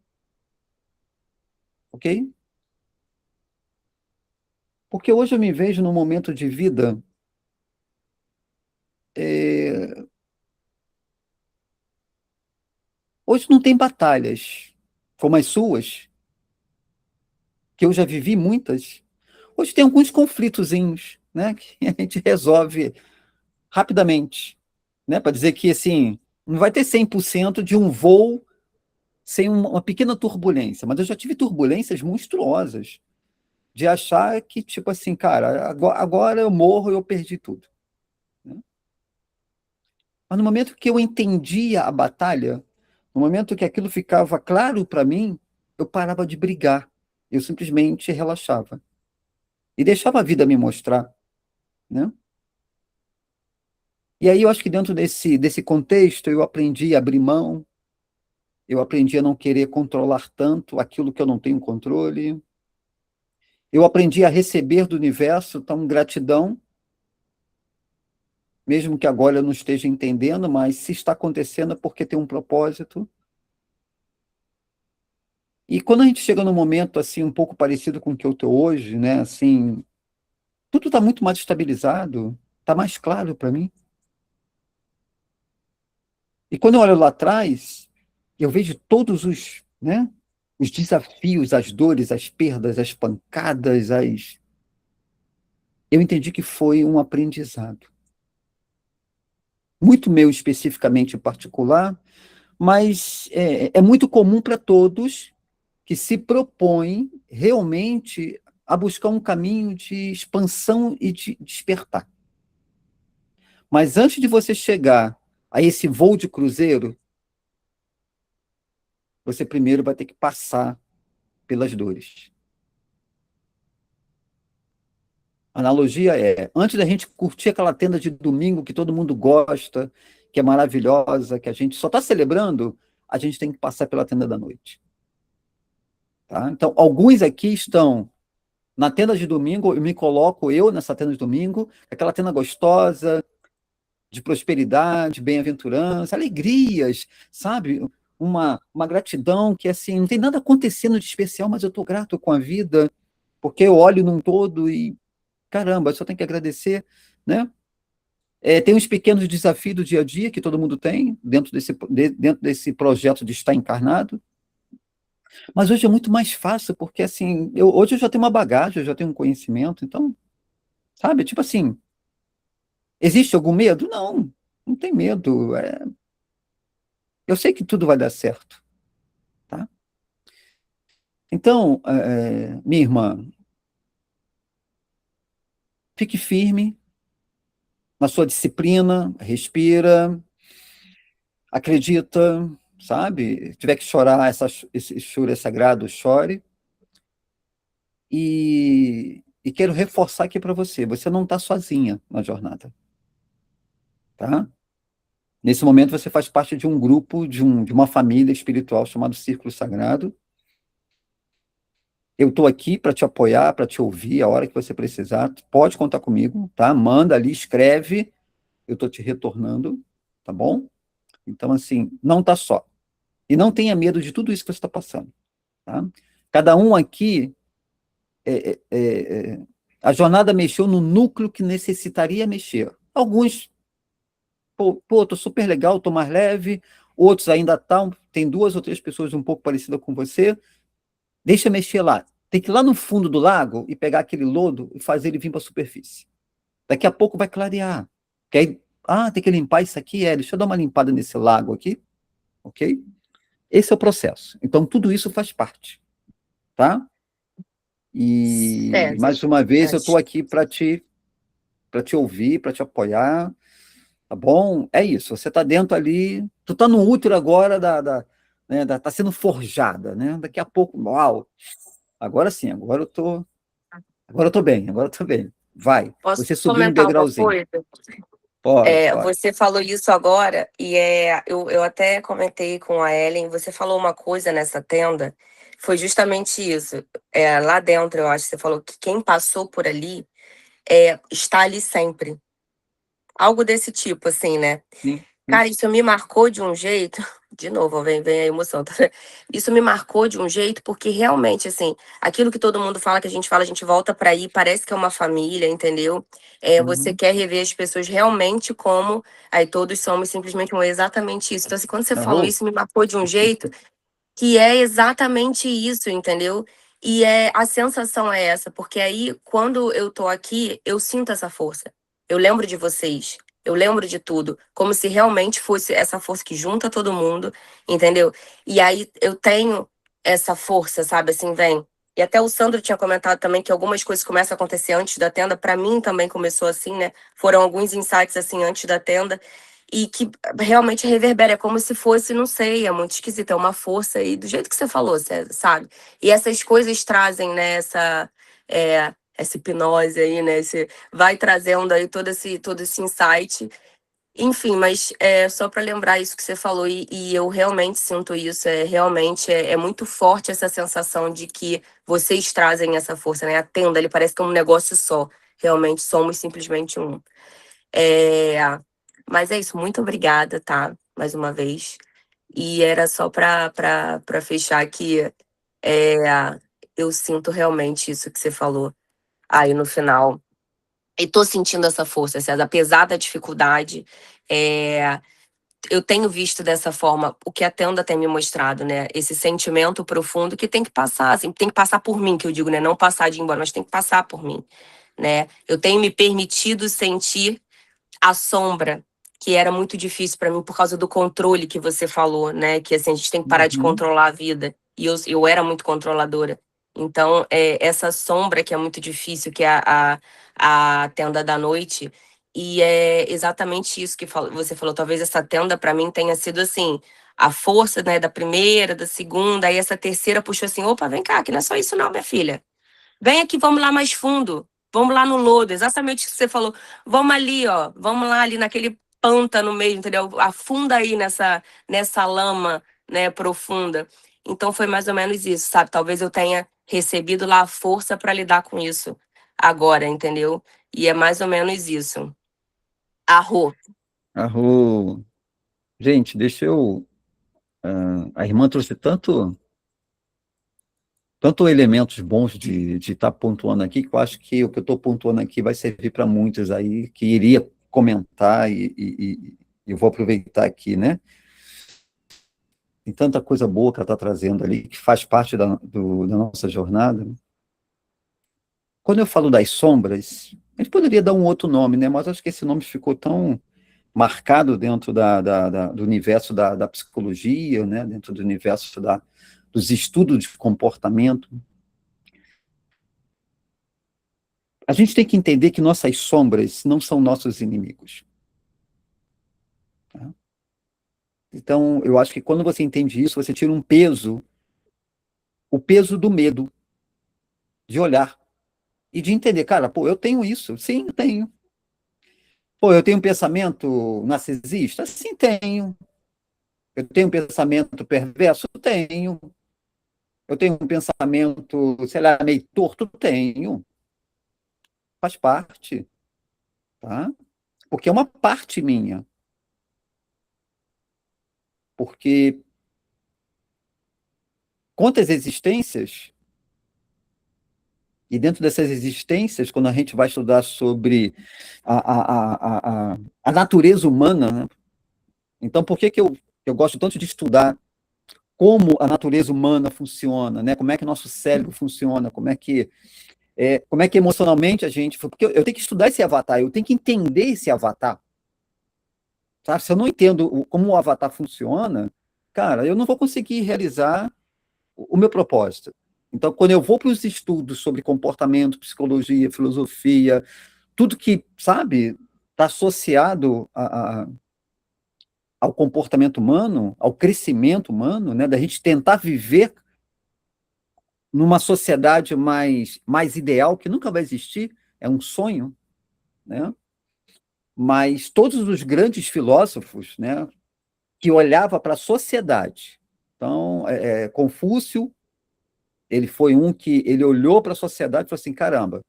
ok? Porque hoje eu me vejo num momento de vida, é, hoje não tem batalhas como as suas, que eu já vivi muitas. Hoje tem alguns conflitozinhos, né, que a gente resolve rapidamente, né, para dizer que, assim, não vai ter 100% de um voo sem uma pequena turbulência, mas eu já tive turbulências monstruosas, de achar que, tipo assim, cara, agora eu morro e eu perdi tudo, né? Mas no momento que eu entendia a batalha, no momento que aquilo ficava claro para mim, eu parava de brigar, eu simplesmente relaxava e deixava a vida me mostrar, né? E aí eu acho que dentro desse contexto eu aprendi a abrir mão, eu aprendi a não querer controlar tanto aquilo que eu não tenho controle, eu aprendi a receber do universo, então gratidão, mesmo que agora eu não esteja entendendo, mas se está acontecendo é porque tem um propósito. E quando a gente chega num momento assim um pouco parecido com o que eu estou hoje, né, assim, tudo está muito mais estabilizado, está mais claro para mim. E quando eu olho lá atrás, eu vejo todos né, os desafios, as dores, as perdas, as pancadas, eu entendi que foi um aprendizado. Muito meu especificamente em particular, mas é muito comum para todos que se propõem realmente a buscar um caminho de expansão e de despertar. Mas antes de você chegar a esse voo de cruzeiro, você primeiro vai ter que passar pelas dores. A analogia é, antes da gente curtir aquela tenda de domingo que todo mundo gosta, que é maravilhosa, que a gente só está celebrando, a gente tem que passar pela tenda da noite. Tá? Então, alguns aqui estão na tenda de domingo, eu me coloco nessa tenda de domingo, aquela tenda gostosa, de prosperidade, bem-aventurança, alegrias, sabe? Uma gratidão que, assim, não tem nada acontecendo de especial, mas eu estou grato com a vida, porque eu olho num todo e, caramba, eu só tenho que agradecer, né? Tem uns pequenos desafios do dia a dia que todo mundo tem, dentro desse projeto de estar encarnado, mas hoje é muito mais fácil, porque, assim, hoje eu já tenho uma bagagem, eu já tenho um conhecimento, então, sabe? Tipo assim, existe algum medo? Não, não tem medo. Eu sei que tudo vai dar certo, tá? Então, minha irmã, fique firme, na sua disciplina, respira, acredita, sabe? Se tiver que chorar, esse choro é sagrado, chore. E quero reforçar aqui para você não está sozinha na jornada, tá? Nesse momento você faz parte de um grupo, de uma família espiritual chamado Círculo Sagrado. Eu estou aqui para te apoiar, para te ouvir a hora que você precisar. Pode contar comigo, tá? Manda ali, escreve, eu estou te retornando, tá bom? Então, assim, não está só. E não tenha medo de tudo isso que você está passando, tá? Cada um aqui, a jornada mexeu no núcleo que necessitaria mexer. Alguns, pô, tô super legal, tô mais leve, outros ainda estão, tem 2 ou 3 pessoas um pouco parecidas com você, deixa mexer lá. Tem que ir lá no fundo do lago e pegar aquele lodo e fazer ele vir para a superfície. Daqui a pouco vai clarear. Que aí, tem que limpar isso aqui, deixa eu dar uma limpada nesse lago aqui, ok? Esse é o processo. Então, tudo isso faz parte, tá? E, Certo. mais uma vez, eu estou aqui para te ouvir, para te apoiar, tá bom? É isso, você está dentro ali, tu está no útero agora né, tá sendo forjada, né? Daqui a pouco, uau, agora sim, agora eu tô bem. Vai, Posso você subiu um comentar uma degrauzinho. coisa? Pode. Você falou isso agora, e eu até comentei com a Ellen, você falou uma coisa nessa tenda, foi justamente isso. Lá dentro, eu acho que você falou que quem passou por ali está ali sempre. Algo desse tipo, assim, né? Sim. Cara, isso me marcou de um jeito. De novo, vem a emoção. Tá? Isso me marcou de um jeito, porque realmente, assim, aquilo que todo mundo fala, que a gente fala, a gente volta pra aí, parece que é uma família, entendeu? Você quer rever as pessoas realmente como aí todos somos simplesmente exatamente isso. Então, assim, quando você falou isso, me marcou de um jeito que é exatamente isso, entendeu? E a sensação é essa, porque aí, quando eu tô aqui, eu sinto essa força. Eu lembro de vocês, eu lembro de tudo, como se realmente fosse essa força que junta todo mundo, entendeu? E aí eu tenho essa força, sabe, assim, vem. E até o Sandro tinha comentado também que algumas coisas começam a acontecer antes da tenda, pra mim também começou assim, né? Foram alguns insights assim antes da tenda e que realmente reverbera, é como se fosse, não sei, é muito esquisito, é uma força aí, do jeito que você falou, sabe? E essas coisas trazem, né, essa hipnose aí, né, vai trazendo aí todo esse insight. Enfim, mas só para lembrar isso que você falou, e eu realmente sinto isso, realmente é muito forte essa sensação de que vocês trazem essa força, né? A tenda, ele parece que é um negócio só, realmente somos simplesmente um. Mas é isso, muito obrigada, tá? Mais uma vez. E era só para fechar que eu sinto realmente isso que você falou aí no final. E tô sentindo essa força, César, apesar da dificuldade. Eu tenho visto dessa forma o que a tenda tem me mostrado, né? Esse sentimento profundo que tem que passar, assim, tem que passar por mim, que eu digo, né? Não passar de ir embora, mas tem que passar por mim, né? Eu tenho me permitido sentir a sombra, que era muito difícil para mim por causa do controle que você falou, né? Que assim, a gente tem que parar de controlar a vida. E eu era muito controladora. Então, essa sombra que é muito difícil, que é a tenda da noite, e é exatamente isso que você falou. Talvez essa tenda, para mim, tenha sido assim, a força, né, da primeira, da segunda, aí essa terceira puxou assim, opa, vem cá, que não é só isso não, minha filha. Vem aqui, vamos lá mais fundo. Vamos lá no lodo, exatamente o que você falou. Vamos ali, ó. Vamos lá ali naquele pântano mesmo, entendeu? Afunda aí nessa lama, né, profunda. Então foi mais ou menos isso, sabe? Talvez eu tenha recebido lá a força para lidar com isso agora, entendeu? E é mais ou menos isso. Arro. Gente, deixa eu... a irmã trouxe tanto elementos bons de estar pontuando aqui, que eu acho que o que eu estou pontuando aqui vai servir para muitos aí, que iria comentar e eu vou aproveitar aqui, né? Tem tanta coisa boa que ela está trazendo ali, que faz parte da nossa jornada. Quando eu falo das sombras, a gente poderia dar um outro nome, né? Mas acho que esse nome ficou tão marcado dentro do universo da psicologia, né? Dentro do universo dos estudos de comportamento. a gente tem que entender que nossas sombras não são nossos inimigos. Tá? Então, eu acho que quando você entende isso, você tira um peso, o peso do medo, de olhar e de entender, cara, pô, eu tenho isso, sim, eu tenho. Pô, eu tenho um pensamento narcisista? Sim, tenho. Eu tenho um pensamento perverso? Tenho. Eu tenho um pensamento, sei lá, meio torto? Tenho. Faz parte, tá? Porque é uma parte minha. Porque quantas existências, e dentro dessas existências, quando a gente vai estudar sobre a natureza humana, né? Então, por que que eu gosto tanto de estudar como a natureza humana funciona, né? Como é que nosso cérebro funciona, como é que emocionalmente a gente... Porque eu tenho que estudar esse avatar, eu tenho que entender esse avatar. Sabe? Se eu não entendo como o avatar funciona, cara, eu não vou conseguir realizar o meu propósito. Então, quando eu vou para os estudos sobre comportamento, psicologia, filosofia, tudo que, sabe, está associado ao comportamento humano, ao crescimento humano, né, da gente tentar viver numa sociedade mais ideal, que nunca vai existir, é um sonho, né? Mas todos os grandes filósofos, né, que olhavam para a sociedade. Então, Confúcio, ele foi um que ele olhou para a sociedade e falou assim, caramba,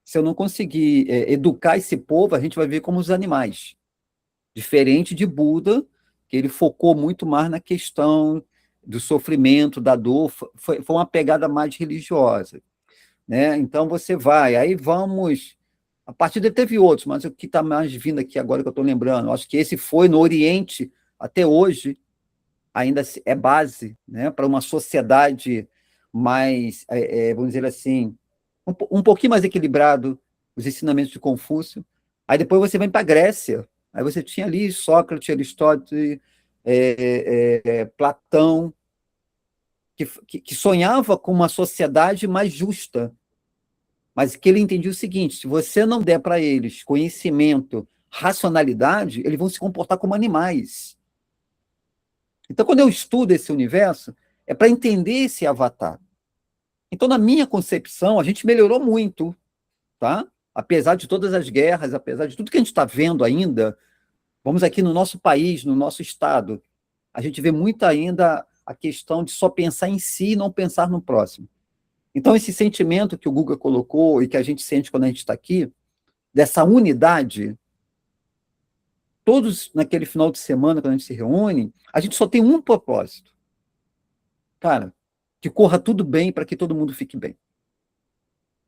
se eu não conseguir educar esse povo, a gente vai ver como os animais. Diferente de Buda, que ele focou muito mais na questão do sofrimento, da dor, foi uma pegada mais religiosa. Né? Então você vai, aí vamos. A partir dele teve outros, mas o que está mais vindo aqui agora que eu estou lembrando, acho que esse foi no Oriente, até hoje, ainda é base, né, para uma sociedade mais, vamos dizer assim, um pouquinho mais equilibrado, os ensinamentos de Confúcio. Aí depois você vem para a Grécia, aí você tinha ali Sócrates, Aristóteles, Platão, que sonhava com uma sociedade mais justa, mas que ele entendia o seguinte, se você não der para eles conhecimento, racionalidade, eles vão se comportar como animais. Então, quando eu estudo esse universo, é para entender esse avatar. Então, na minha concepção, a gente melhorou muito, tá? Apesar de todas as guerras, apesar de tudo que a gente está vendo ainda, vamos aqui no nosso país, no nosso estado, a gente vê muito ainda a questão de só pensar em si e não pensar no próximo. Então, esse sentimento que o Guga colocou e que a gente sente quando a gente está aqui, dessa unidade, todos naquele final de semana, quando a gente se reúne, a gente só tem um propósito. Cara, que corra tudo bem para que todo mundo fique bem.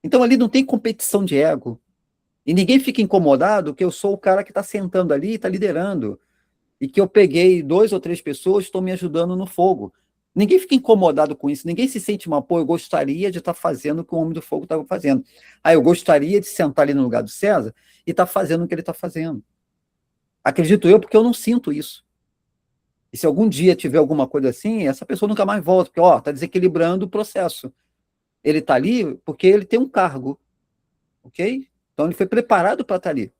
Então, ali não tem competição de ego. E ninguém fica incomodado que eu sou o cara que está sentando ali e está liderando. E que eu peguei 2 ou 3 pessoas que estão me ajudando no fogo. Ninguém fica incomodado com isso, ninguém se sente mal, pô, eu gostaria de estar fazendo o que o Homem do Fogo estava fazendo. Ah, eu gostaria de sentar ali no lugar do César e estar fazendo o que ele está fazendo. Acredito eu, porque eu não sinto isso. E se algum dia tiver alguma coisa assim, essa pessoa nunca mais volta, porque, ó, está desequilibrando o processo. Ele está ali porque ele tem um cargo, ok? Então ele foi preparado para estar ali.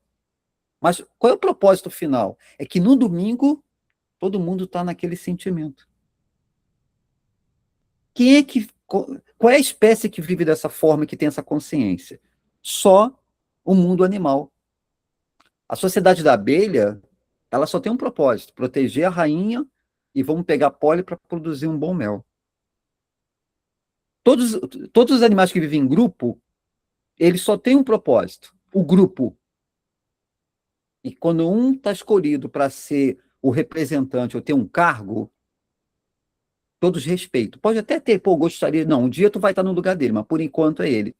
Mas qual é o propósito final? É que no domingo, todo mundo está naquele sentimento. Qual é a espécie que vive dessa forma, que tem essa consciência? Só o mundo animal. A sociedade da abelha, ela só tem um propósito, proteger a rainha e vamos pegar pólen para produzir um bom mel. Todos, todos os animais que vivem em grupo, eles só têm um propósito, o grupo. E quando um está escolhido para ser o representante ou ter um cargo, todos respeitam. Pode até ter, pô, gostaria, não, um dia tu vai estar no lugar dele, mas por enquanto é ele.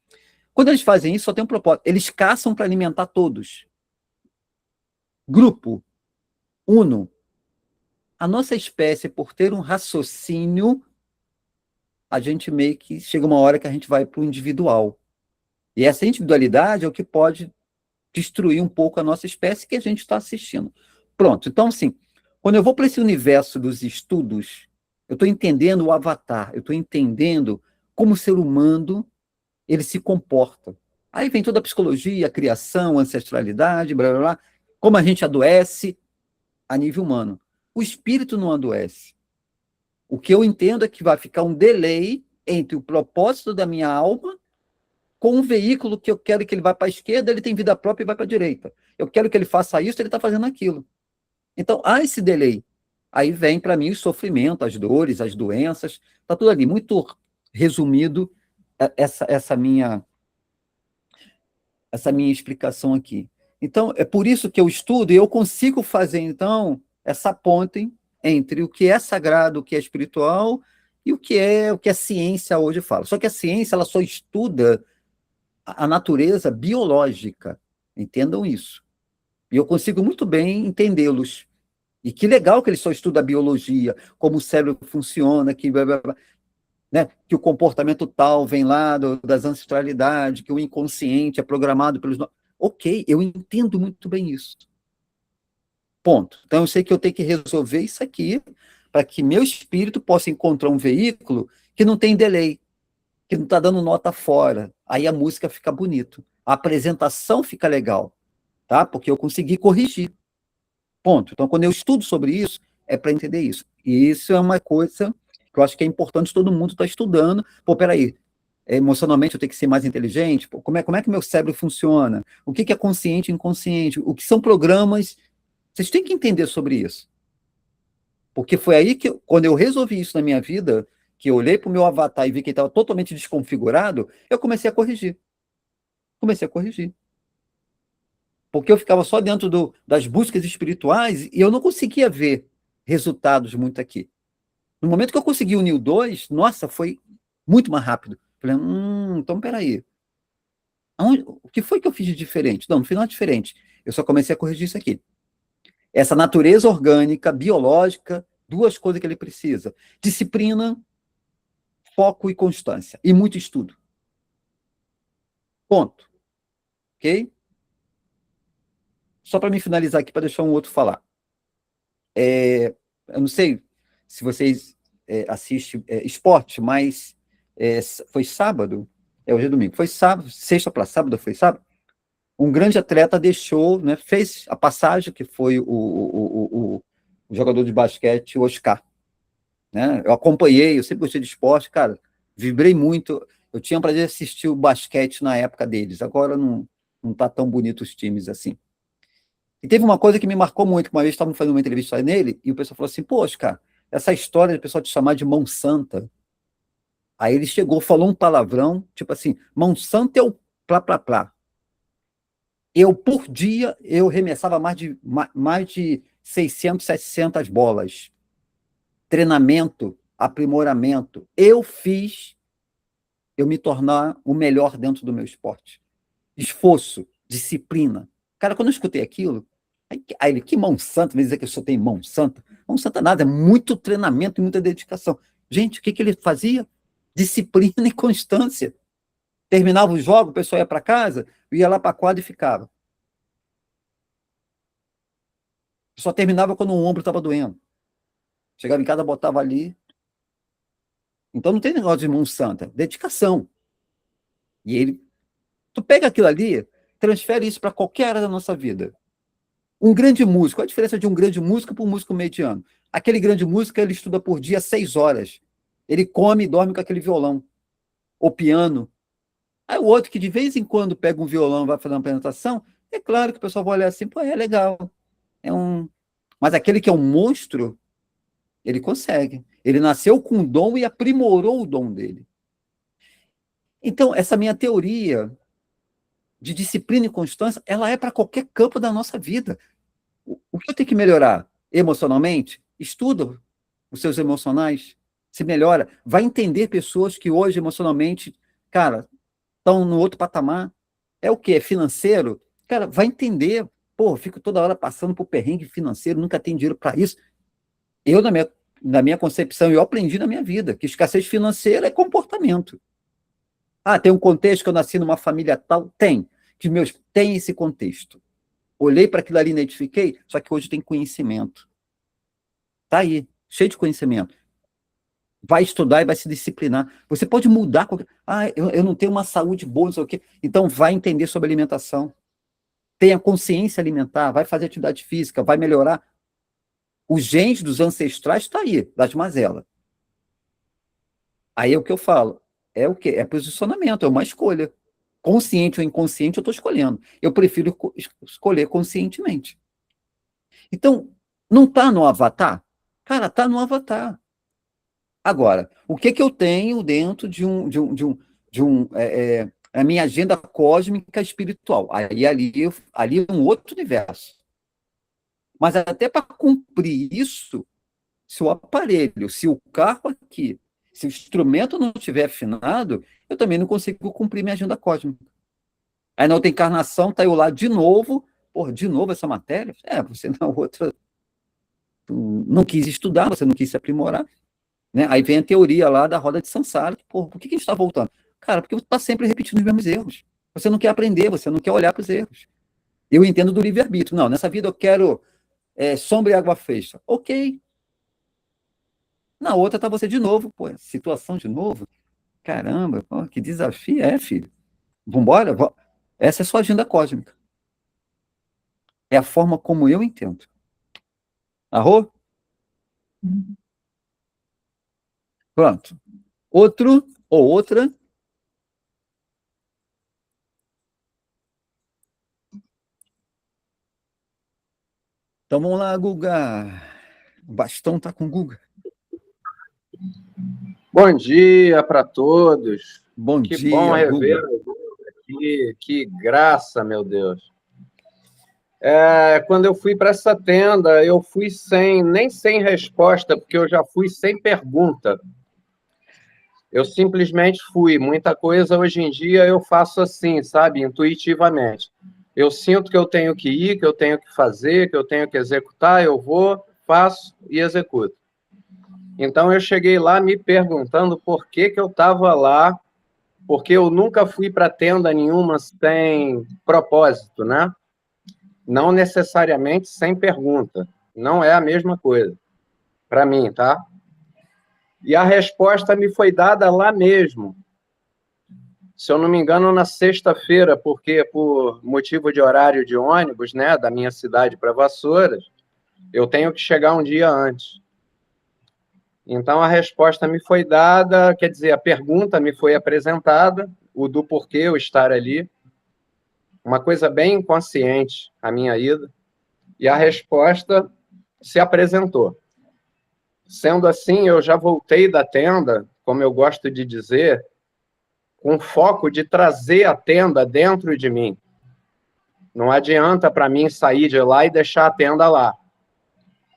Quando eles fazem isso, só tem um propósito. Eles caçam para alimentar todos. Grupo, uno. A nossa espécie, por ter um raciocínio, a gente meio que chega uma hora que a gente vai para o individual. E essa individualidade é o que pode destruir um pouco a nossa espécie que a gente está assistindo. Pronto. Então, assim, quando eu vou para esse universo dos estudos, eu estou entendendo o avatar, eu estou entendendo como o ser humano ele se comporta. Aí vem toda a psicologia, a criação, a ancestralidade, blá, blá, blá, como a gente adoece a nível humano. O espírito não adoece. O que eu entendo é que vai ficar um delay entre o propósito da minha alma com um veículo que eu quero que ele vá para a esquerda, ele tem vida própria e vai para a direita. Eu quero que ele faça isso, ele está fazendo aquilo. Então, há esse delay. Aí vem, para mim, o sofrimento, as dores, as doenças, está tudo ali. Muito resumido essa minha explicação aqui. Então, é por isso que eu estudo e eu consigo fazer, então, essa ponte entre o que é sagrado, o que é espiritual e o que a ciência hoje fala. Só que a ciência ela só estuda a natureza biológica. Entendam isso. E eu consigo muito bem entendê-los. E que legal que eles só estudam a biologia, como o cérebro funciona, que, blá, blá, blá, né, que o comportamento tal vem lá das ancestralidades, que o inconsciente é programado pelos... Ok, eu entendo muito bem isso. Ponto. Então eu sei que eu tenho que resolver isso aqui para que meu espírito possa encontrar um veículo que não tem delay, que não está dando nota fora. Aí a música fica bonito. A apresentação fica legal, tá? Porque eu consegui corrigir. Ponto. Então, quando eu estudo sobre isso, é para entender isso. E isso é uma coisa que eu acho que é importante todo mundo estar estudando. Pô, peraí, emocionalmente eu tenho que ser mais inteligente? Pô, como é que meu cérebro funciona? O que é consciente e inconsciente? O que são programas? Vocês têm que entender sobre isso. Porque foi aí que, quando eu resolvi isso na minha vida, que eu olhei para o meu avatar e vi que ele estava totalmente desconfigurado, eu comecei a corrigir. Comecei a corrigir. Porque eu ficava só dentro das buscas espirituais e eu não conseguia ver resultados muito aqui. No momento que eu consegui unir o 2, nossa, foi muito mais rápido. Falei, então peraí. O que foi que eu fiz de diferente? Não, no final é diferente. Eu só comecei a corrigir isso aqui. Essa natureza orgânica, biológica, duas coisas que ele precisa. Disciplina, foco e constância. E muito estudo. Ponto. Ok? Só para me finalizar aqui, para deixar um outro falar. Eu não sei se vocês assistem esporte, mas foi sábado, hoje é domingo, foi sábado, sexta para sábado, foi sábado, um grande atleta deixou, né, fez a passagem, que foi o jogador de basquete, o Oscar. Né? Eu acompanhei, eu sempre gostei de esporte, cara, vibrei muito, eu tinha prazer de assistir o basquete na época deles, agora não tá tão bonito os times assim. E teve uma coisa que me marcou muito, que uma vez estavam fazendo uma entrevista nele, e o pessoal falou assim, poxa, cara, essa história de pessoal te chamar de mão santa. Aí ele chegou, falou um palavrão, tipo assim, mão santa é o plá, plá, plá. Por dia, eu remessava mais de 600, 700 bolas. Treinamento, aprimoramento. Eu me tornar o melhor dentro do meu esporte. Esforço, disciplina. Cara, quando eu escutei aquilo, aí ele, que mão santa, vai dizer que eu só tenho mão santa? Mão santa nada, é muito treinamento e muita dedicação. Gente, o que ele fazia? Disciplina e constância. Terminava o jogo, o pessoal ia para casa, ia lá para a quadra e ficava. Só terminava quando o ombro estava doendo. Chegava em casa, botava ali. Então não tem negócio de mão santa, dedicação. E tu pega aquilo ali, transfere isso para qualquer área da nossa vida. Um grande músico, qual a diferença de um grande músico para um músico mediano? Aquele grande músico, ele estuda por dia 6 horas. Ele come e dorme com aquele violão. Ou piano. Aí o outro que de vez em quando pega um violão e vai fazer uma apresentação, é claro que o pessoal vai olhar assim, pô, é legal. Mas aquele que é um monstro, ele consegue. Ele nasceu com um dom e aprimorou o dom dele. Então, essa minha teoria de disciplina e constância, ela é para qualquer campo da nossa vida. O que eu tenho que melhorar emocionalmente? Estuda os seus emocionais, se melhora. Vai entender pessoas que hoje emocionalmente, cara, estão no outro patamar. É o quê? É financeiro? Cara, vai entender. Pô, fico toda hora passando por perrengue financeiro, nunca tenho dinheiro para isso. Eu, na minha concepção, eu aprendi na minha vida que escassez financeira é comportamento. Tem um contexto que eu nasci numa família tal? Tem. Tem esse contexto. Olhei para aquilo ali e identifiquei, só que hoje tem conhecimento. Tá aí, cheio de conhecimento. vai estudar e vai se disciplinar. Você pode mudar qualquer... eu não tenho uma saúde boa, não sei o quê. Então vai entender sobre alimentação. Tenha consciência alimentar, vai fazer atividade física, vai melhorar. Os genes dos ancestrais está aí, das mazelas. Aí é o que eu falo. É o quê? É posicionamento, é uma escolha. Consciente ou inconsciente, eu estou escolhendo. Eu prefiro escolher conscientemente. Então, não está no avatar? Cara, está no avatar. Agora, o que eu tenho dentro a minha agenda cósmica espiritual? Aí ali é um outro universo. Mas até para cumprir isso, se o aparelho, se o carro aqui, se o instrumento não estiver afinado, eu também não consigo cumprir minha agenda cósmica. Aí na outra encarnação, tá eu lá de novo, de novo essa matéria? Você na outra não quis estudar, você não quis se aprimorar, né? Aí vem a teoria lá da roda de Sansara, por que a gente está voltando? Cara, porque você está sempre repetindo os mesmos erros. Você não quer aprender, você não quer olhar para os erros. Eu entendo do livre-arbítrio. Não, nessa vida eu quero sombra e água fresca. Ok. Na outra tá você de novo, situação de novo. Caramba, que desafio filho. Vambora? Essa é a sua agenda cósmica. É a forma como eu entendo. Arro? Pronto. Outro ou outra? Então vamos lá, Guga. O bastão tá com o Guga. Bom dia para todos. Bom que dia, bom rever Guga. que graça, meu Deus. Quando eu fui para essa tenda, eu fui nem sem resposta, porque eu já fui sem pergunta. Eu simplesmente fui. Muita coisa hoje em dia eu faço assim, sabe, intuitivamente. Eu sinto que eu tenho que ir, que eu tenho que fazer, que eu tenho que executar, eu vou, faço e executo. Então eu cheguei lá me perguntando por que eu estava lá, porque eu nunca fui para tenda nenhuma sem propósito, né? Não necessariamente sem pergunta. Não é a mesma coisa, para mim, tá? E a resposta me foi dada lá mesmo. Se eu não me engano, na sexta-feira, porque por motivo de horário de ônibus, né, da minha cidade para Vassouras, eu tenho que chegar um dia antes. Então, a resposta me foi dada, quer dizer, a pergunta me foi apresentada, o do porquê eu estar ali, uma coisa bem inconsciente, a minha ida, e a resposta se apresentou. Sendo assim, eu já voltei da tenda, como eu gosto de dizer, com foco de trazer a tenda dentro de mim. Não adianta para mim sair de lá e deixar a tenda lá.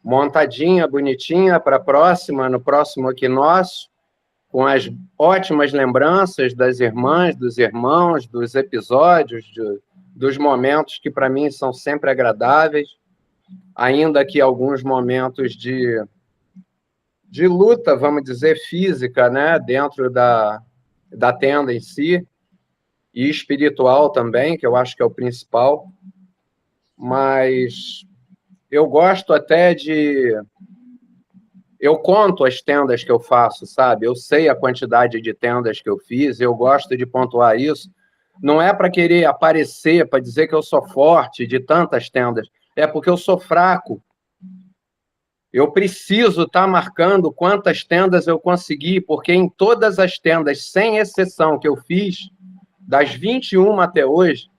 Montadinha, bonitinha, para a próxima, no próximo equinócio, com as ótimas lembranças das irmãs, dos irmãos, dos episódios, dos momentos que para mim são sempre agradáveis, ainda que alguns momentos de luta, vamos dizer, física, né, dentro da tenda em si, e espiritual também, que eu acho que é o principal, mas eu gosto até eu conto as tendas que eu faço, sabe? Eu sei a quantidade de tendas que eu fiz, eu gosto de pontuar isso. Não é para querer aparecer, para dizer que eu sou forte de tantas tendas, é porque eu sou fraco. Eu preciso estar marcando quantas tendas eu consegui, porque em todas as tendas, sem exceção, que eu fiz, das 21 até hoje,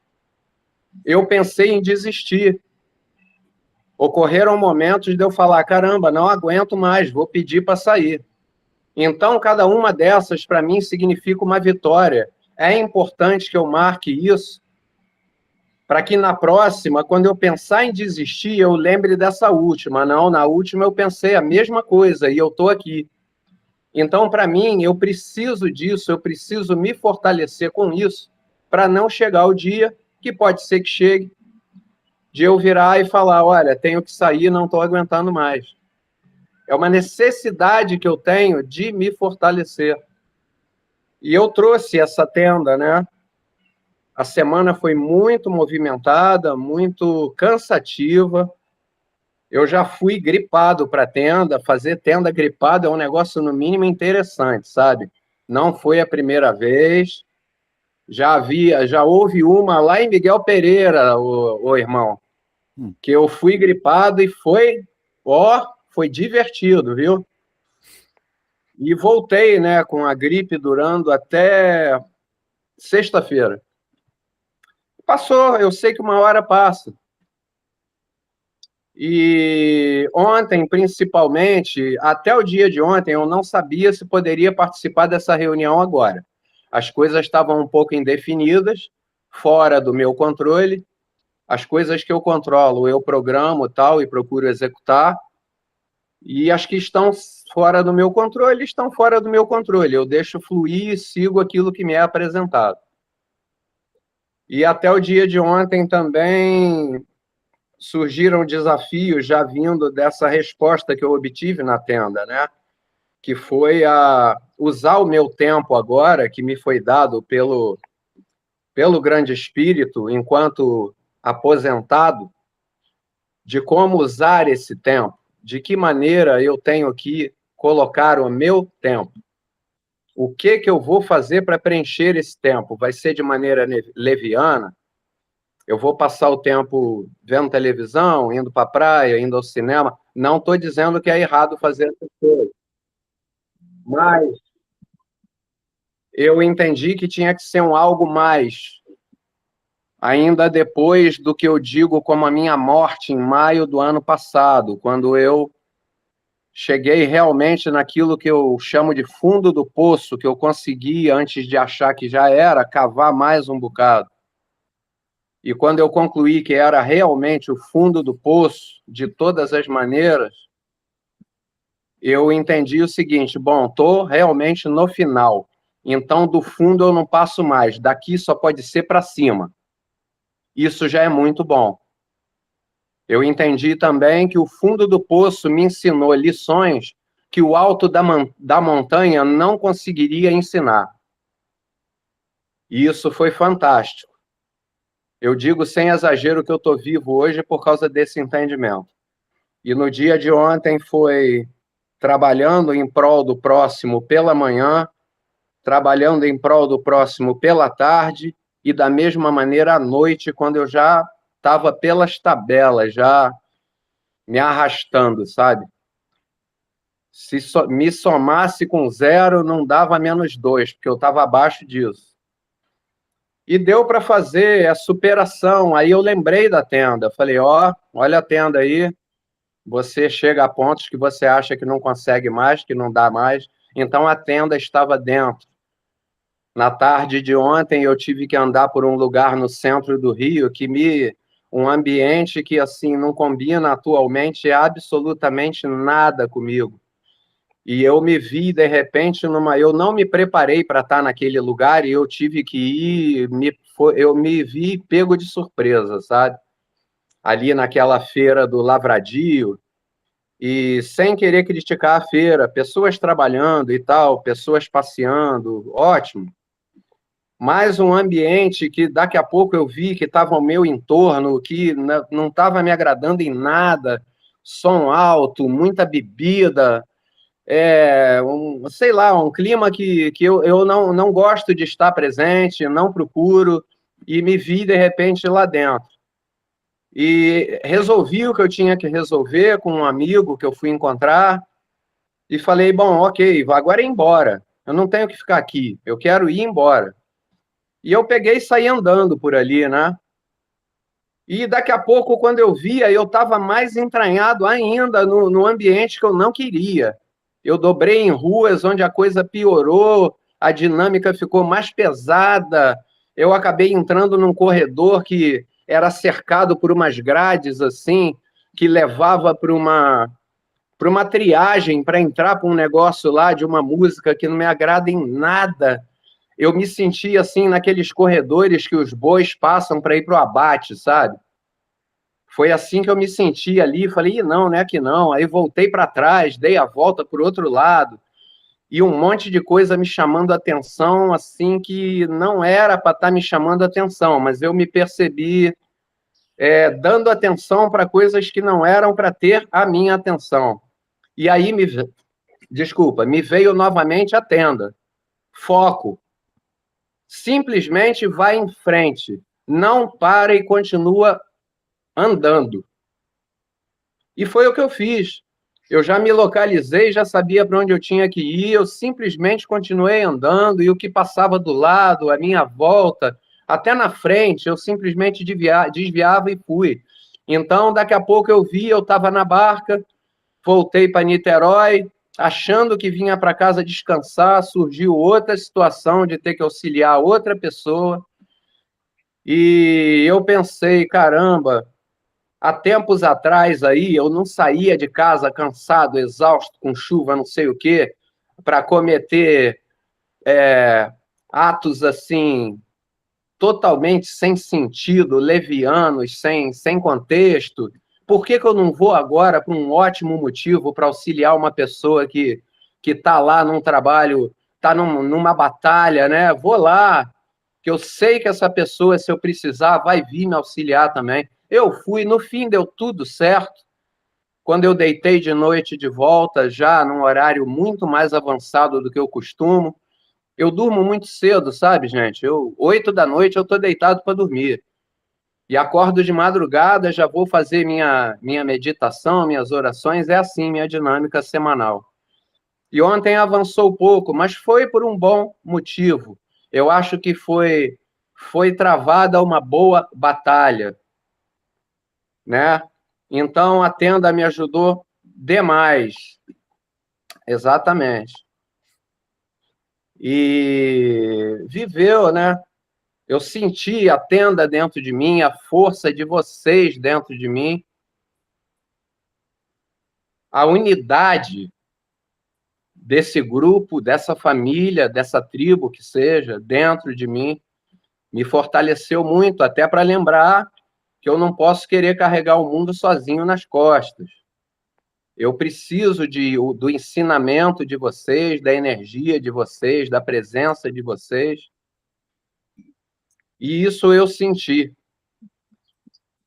eu pensei em desistir. Ocorreram momentos de eu falar, caramba, não aguento mais, vou pedir para sair. Então, cada uma dessas, para mim, significa uma vitória. É importante que eu marque isso, para que na próxima, quando eu pensar em desistir, eu lembre dessa última. Não, na última eu pensei a mesma coisa e eu estou aqui. Então, para mim, eu preciso disso, eu preciso me fortalecer com isso, para não chegar o dia, que pode ser que chegue, de eu virar e falar, olha, tenho que sair, não estou aguentando mais. É uma necessidade que eu tenho de me fortalecer. E eu trouxe essa tenda, né? A semana foi muito movimentada, muito cansativa, Eu já fui gripado para tenda, fazer tenda gripado é um negócio no mínimo interessante, sabe? Não foi a primeira vez, já houve uma lá em Miguel Pereira, o irmão, que eu fui gripado e foi divertido, viu? E voltei, né, com a gripe durando até sexta-feira. Passou, eu sei que uma hora passa. E ontem, principalmente, até o dia de ontem, eu não sabia se poderia participar dessa reunião agora. As coisas estavam um pouco indefinidas, fora do meu controle. As coisas que eu controlo, eu programo tal e procuro executar. E as que estão fora do meu controle, estão fora do meu controle. Eu deixo fluir e sigo aquilo que me é apresentado. E até o dia de ontem também surgiram desafios já vindo dessa resposta que eu obtive na tenda, né? Que foi a usar o meu tempo agora, que me foi dado pelo Grande Espírito, enquanto aposentado, de como usar esse tempo, de que maneira eu tenho que colocar o meu tempo. O que eu vou fazer para preencher esse tempo? Vai ser de maneira leviana? Eu vou passar o tempo vendo televisão, indo para a praia, indo ao cinema. Não estou dizendo que é errado fazer essas coisas. Mas eu entendi que tinha que ser algo mais. Ainda depois do que eu digo como a minha morte em maio do ano passado, quando eu cheguei realmente naquilo que eu chamo de fundo do poço, que eu consegui, antes de achar que já era, cavar mais um bocado. E quando eu concluí que era realmente o fundo do poço, de todas as maneiras, eu entendi o seguinte: bom, estou realmente no final, então do fundo eu não passo mais, daqui só pode ser para cima. Isso já é muito bom. Eu entendi também que o fundo do poço me ensinou lições que o alto da montanha não conseguiria ensinar. E isso foi fantástico. Eu digo sem exagero que eu estou vivo hoje por causa desse entendimento. E no dia de ontem foi trabalhando em prol do próximo pela manhã, trabalhando em prol do próximo pela tarde e da mesma maneira à noite, quando eu já estava pelas tabelas, já me arrastando, sabe? Se me somasse com 0, não dava -2, porque eu estava abaixo disso. E deu para fazer a superação. Aí eu lembrei da tenda. Falei, olha a tenda aí. Você chega a pontos que você acha que não consegue mais, que não dá mais. Então a tenda estava dentro. Na tarde de ontem eu tive que andar por um lugar no centro do Rio um ambiente que assim não combina atualmente absolutamente nada comigo. E eu me vi, de repente, eu não me preparei para estar naquele lugar e eu tive que ir, eu me vi pego de surpresa, sabe? Ali naquela feira do Lavradio, e sem querer criticar a feira, pessoas trabalhando e tal, pessoas passeando, ótimo. Mas um ambiente que daqui a pouco eu vi que estava ao meu entorno, que não estava me agradando em nada, som alto, muita bebida, sei lá, um clima que eu não gosto de estar presente, não procuro, e me vi, de repente, lá dentro. E resolvi o que eu tinha que resolver com um amigo que eu fui encontrar, e falei, bom, ok, agora é embora, eu não tenho que ficar aqui, eu quero ir embora. E eu peguei e saí andando por ali, né? E daqui a pouco, quando eu via, eu estava mais entranhado ainda no ambiente que eu não queria. Eu dobrei em ruas onde a coisa piorou, a dinâmica ficou mais pesada. Eu acabei entrando num corredor que era cercado por umas grades, assim, que levava para uma triagem, para entrar para um negócio lá de uma música que não me agrada em nada. Eu me senti assim naqueles corredores que os bois passam para ir para o abate, sabe? Foi assim que eu me senti ali, falei, não é que não. Aí voltei para trás, dei a volta por outro lado, e um monte de coisa me chamando a atenção, assim, que não era para estar me chamando a atenção, mas eu me percebi dando atenção para coisas que não eram para ter a minha atenção. E aí, me veio novamente a tenda. Foco. Simplesmente vai em frente. Não para e continua andando. E foi o que eu fiz. Eu já me localizei, já sabia para onde eu tinha que ir, eu simplesmente continuei andando, e o que passava do lado, à minha volta, até na frente, eu simplesmente desviava e fui. Então, daqui a pouco eu vi, eu estava na barca, voltei para Niterói, achando que vinha para casa descansar, surgiu outra situação de ter que auxiliar outra pessoa, e eu pensei, caramba, há tempos atrás aí, eu não saía de casa cansado, exausto, com chuva, não sei o quê, para cometer atos assim, totalmente sem sentido, levianos, sem contexto. Por que eu não vou agora para um ótimo motivo para auxiliar uma pessoa que está lá num trabalho, está numa batalha, né? Vou lá, que eu sei que essa pessoa, se eu precisar, vai vir me auxiliar também. Eu fui, no fim deu tudo certo. Quando eu deitei de noite de volta, já num horário muito mais avançado do que eu costumo, eu durmo muito cedo, sabe, gente? 8 da noite eu estou deitado para dormir. E acordo de madrugada, já vou fazer minha meditação, minhas orações, é assim, minha dinâmica semanal. E ontem avançou pouco, mas foi por um bom motivo. Eu acho que foi travada uma boa batalha, né? Então, a tenda me ajudou demais. Exatamente. E viveu, né? Eu senti a tenda dentro de mim, a força de vocês dentro de mim, a unidade desse grupo, dessa família, dessa tribo que seja, dentro de mim, me fortaleceu muito, até para lembrar que eu não posso querer carregar o mundo sozinho nas costas. Eu preciso do ensinamento de vocês, da energia de vocês, da presença de vocês. E isso eu senti.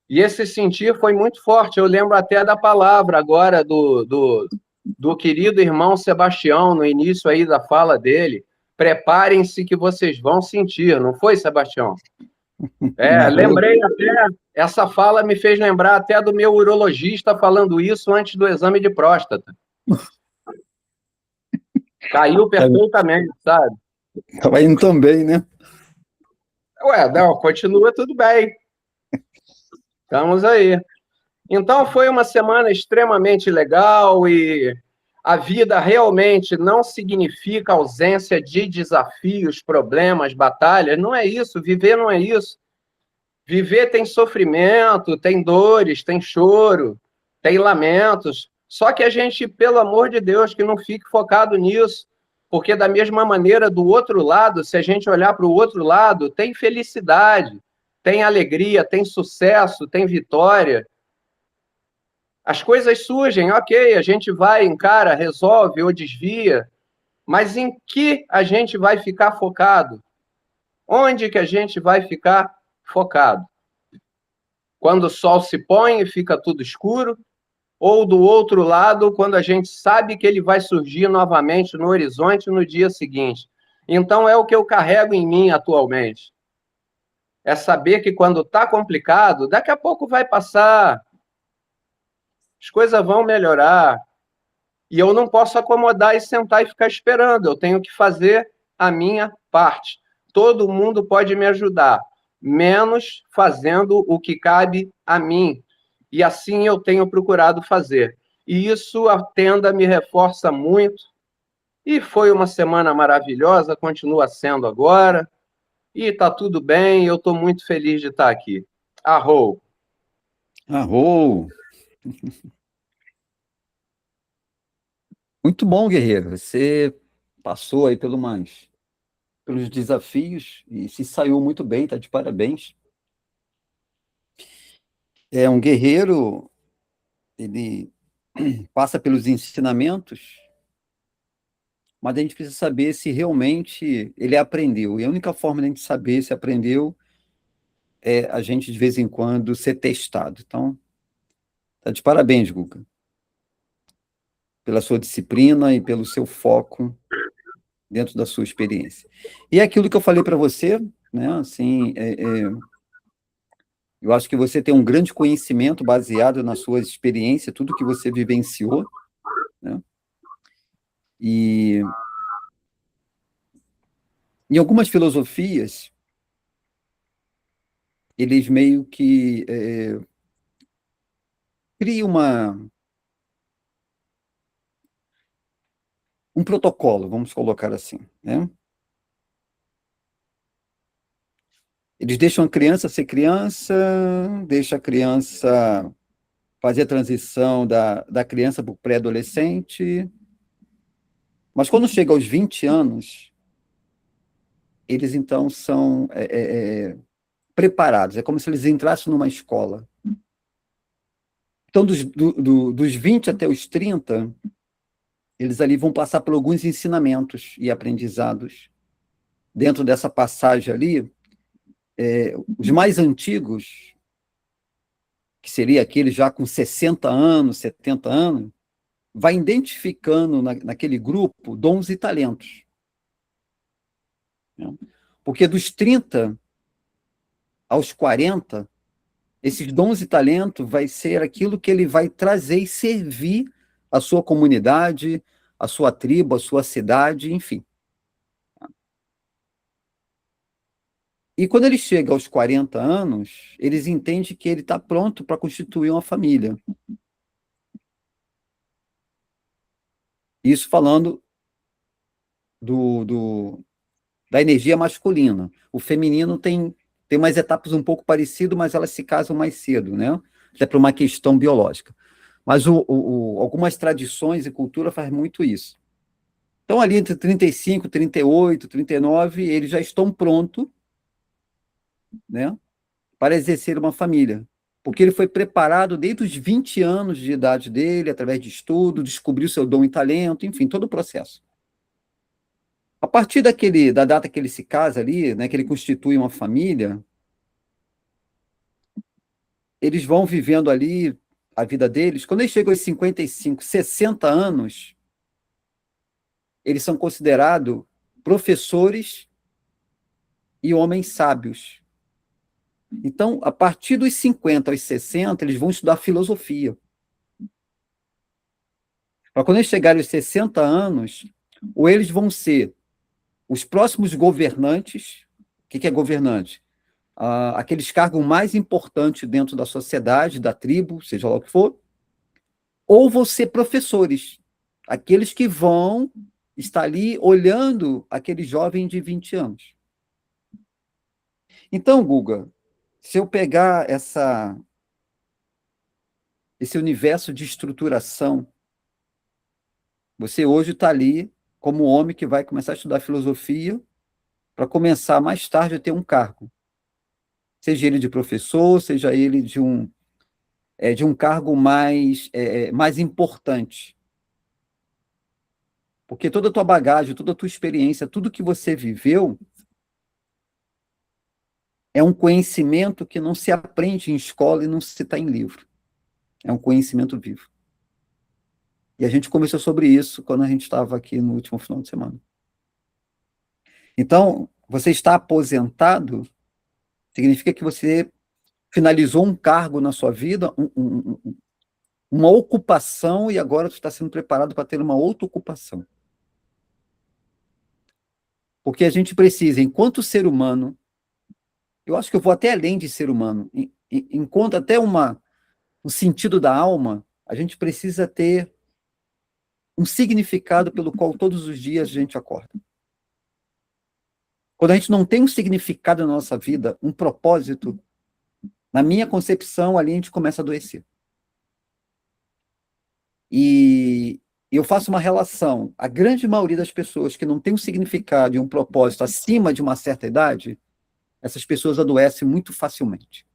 E esse sentir foi muito forte. Eu lembro até da palavra agora do querido irmão Sebastião, no início aí da fala dele. Preparem-se que vocês vão sentir, não foi, Sebastião? Lembrei até, essa fala me fez lembrar até do meu urologista falando isso antes do exame de próstata. Caiu perfeitamente, sabe? Estava indo tão bem, né? Não, continua tudo bem. Estamos aí. Então, foi uma semana extremamente legal e a vida realmente não significa ausência de desafios, problemas, batalhas. Não é isso. Viver não é isso. Viver tem sofrimento, tem dores, tem choro, tem lamentos. Só que a gente, pelo amor de Deus, que não fique focado nisso, porque da mesma maneira, do outro lado, se a gente olhar para o outro lado, tem felicidade, tem alegria, tem sucesso, tem vitória. As coisas surgem, ok, a gente vai, encara, resolve ou desvia, mas em que a gente vai ficar focado? Onde que a gente vai ficar focado? Quando o sol se põe e fica tudo escuro, ou do outro lado, quando a gente sabe que ele vai surgir novamente no horizonte no dia seguinte. Então, é o que eu carrego em mim atualmente. É saber que quando está complicado, daqui a pouco vai passar, as coisas vão melhorar, e eu não posso acomodar e sentar e ficar esperando, eu tenho que fazer a minha parte. Todo mundo pode me ajudar, menos fazendo o que cabe a mim. E assim eu tenho procurado fazer. E isso a tenda me reforça muito. E foi uma semana maravilhosa, continua sendo agora. E está tudo bem, eu estou muito feliz de estar aqui. Arrou! Arrou! Muito bom, guerreiro. Você passou aí pelos desafios e se saiu muito bem, tá de parabéns. É um guerreiro, ele passa pelos ensinamentos, mas a gente precisa saber se realmente ele aprendeu. E a única forma de a gente saber se aprendeu a gente, de vez em quando, ser testado. Então, tá de parabéns, Guga, pela sua disciplina e pelo seu foco dentro da sua experiência. E é aquilo que eu falei para você, né, assim, eu acho que você tem um grande conhecimento baseado na sua experiência, tudo que você vivenciou, né, e em algumas filosofias, eles meio que criam um protocolo, vamos colocar assim, né? Eles deixam a criança ser criança, deixam a criança fazer a transição da criança para o pré-adolescente, mas quando chega aos 20 anos, eles então são preparados, é como se eles entrassem numa escola. Então, dos 20 até os 30, eles ali vão passar por alguns ensinamentos e aprendizados. Dentro dessa passagem ali, os mais antigos, que seria aquele já com 60 anos, 70 anos, vai identificando naquele grupo dons e talentos. Porque dos 30 aos 40, esses dons e talentos vai ser aquilo que ele vai trazer e servir a sua comunidade, a sua tribo, a sua cidade, enfim. E quando ele chega aos 40 anos, eles entendem que ele está pronto para constituir uma família. Isso falando da energia masculina. O feminino tem umas etapas um pouco parecidas, mas elas se casam mais cedo, né? Até por uma questão biológica. Mas algumas tradições e cultura fazem muito isso. Então, ali entre 35, 38, 39, eles já estão prontos, né, para exercer uma família. Porque ele foi preparado desde os 20 anos de idade dele, através de estudo, descobriu seu dom e talento, enfim, todo o processo. A partir da data que ele se casa ali, né, que ele constitui uma família, eles vão vivendo ali a vida deles. Quando eles chegam aos 55, 60 anos, eles são considerados professores e homens sábios. Então, a partir dos 50 aos 60, eles vão estudar filosofia. Para quando eles chegarem aos 60 anos, ou eles vão ser os próximos governantes. O que é governante? Aqueles cargos mais importantes dentro da sociedade, da tribo, seja lá o que for, ou vão ser professores, aqueles que vão estar ali olhando aquele jovem de 20 anos. Então, Guga, se eu pegar esse universo de estruturação, você hoje está ali como homem que vai começar a estudar filosofia para começar mais tarde a ter um cargo. Seja ele de professor, seja ele de um cargo mais importante. Porque toda a tua bagagem, toda a tua experiência, tudo que você viveu é um conhecimento que não se aprende em escola e não se está em livro. É um conhecimento vivo. E a gente conversou sobre isso quando a gente estava aqui no último final de semana. Então, você está aposentado, significa que você finalizou um cargo na sua vida, uma ocupação, e agora você está sendo preparado para ter uma outra ocupação. Porque a gente precisa, enquanto ser humano, eu acho que eu vou até além de ser humano, enquanto até o sentido da alma, a gente precisa ter um significado pelo qual todos os dias a gente acorda. Quando a gente não tem um significado na nossa vida, um propósito, na minha concepção, ali a gente começa a adoecer. E eu faço uma relação. A grande maioria das pessoas que não tem um significado e um propósito acima de uma certa idade, essas pessoas adoecem muito facilmente.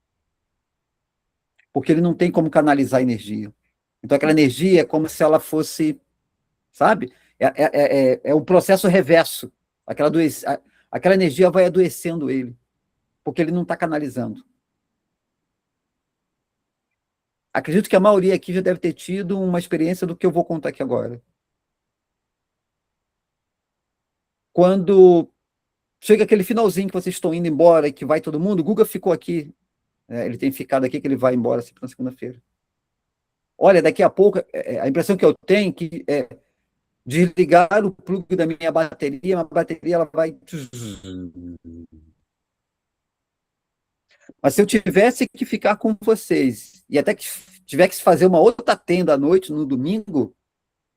Porque ele não tem como canalizar energia. Então, aquela energia é como se ela fosse, sabe? É um processo reverso. Aquela energia vai adoecendo ele, porque ele não está canalizando. Acredito que a maioria aqui já deve ter tido uma experiência do que eu vou contar aqui agora. Quando chega aquele finalzinho que vocês estão indo embora e que vai todo mundo, o Guga ficou aqui. Ele tem ficado aqui, que ele vai embora sempre na segunda-feira. Olha, daqui a pouco, a impressão que eu tenho é que desligar o plug da minha bateria, a bateria ela vai... Mas se eu tivesse que ficar com vocês, e até que tiver que fazer uma outra tenda à noite, no domingo,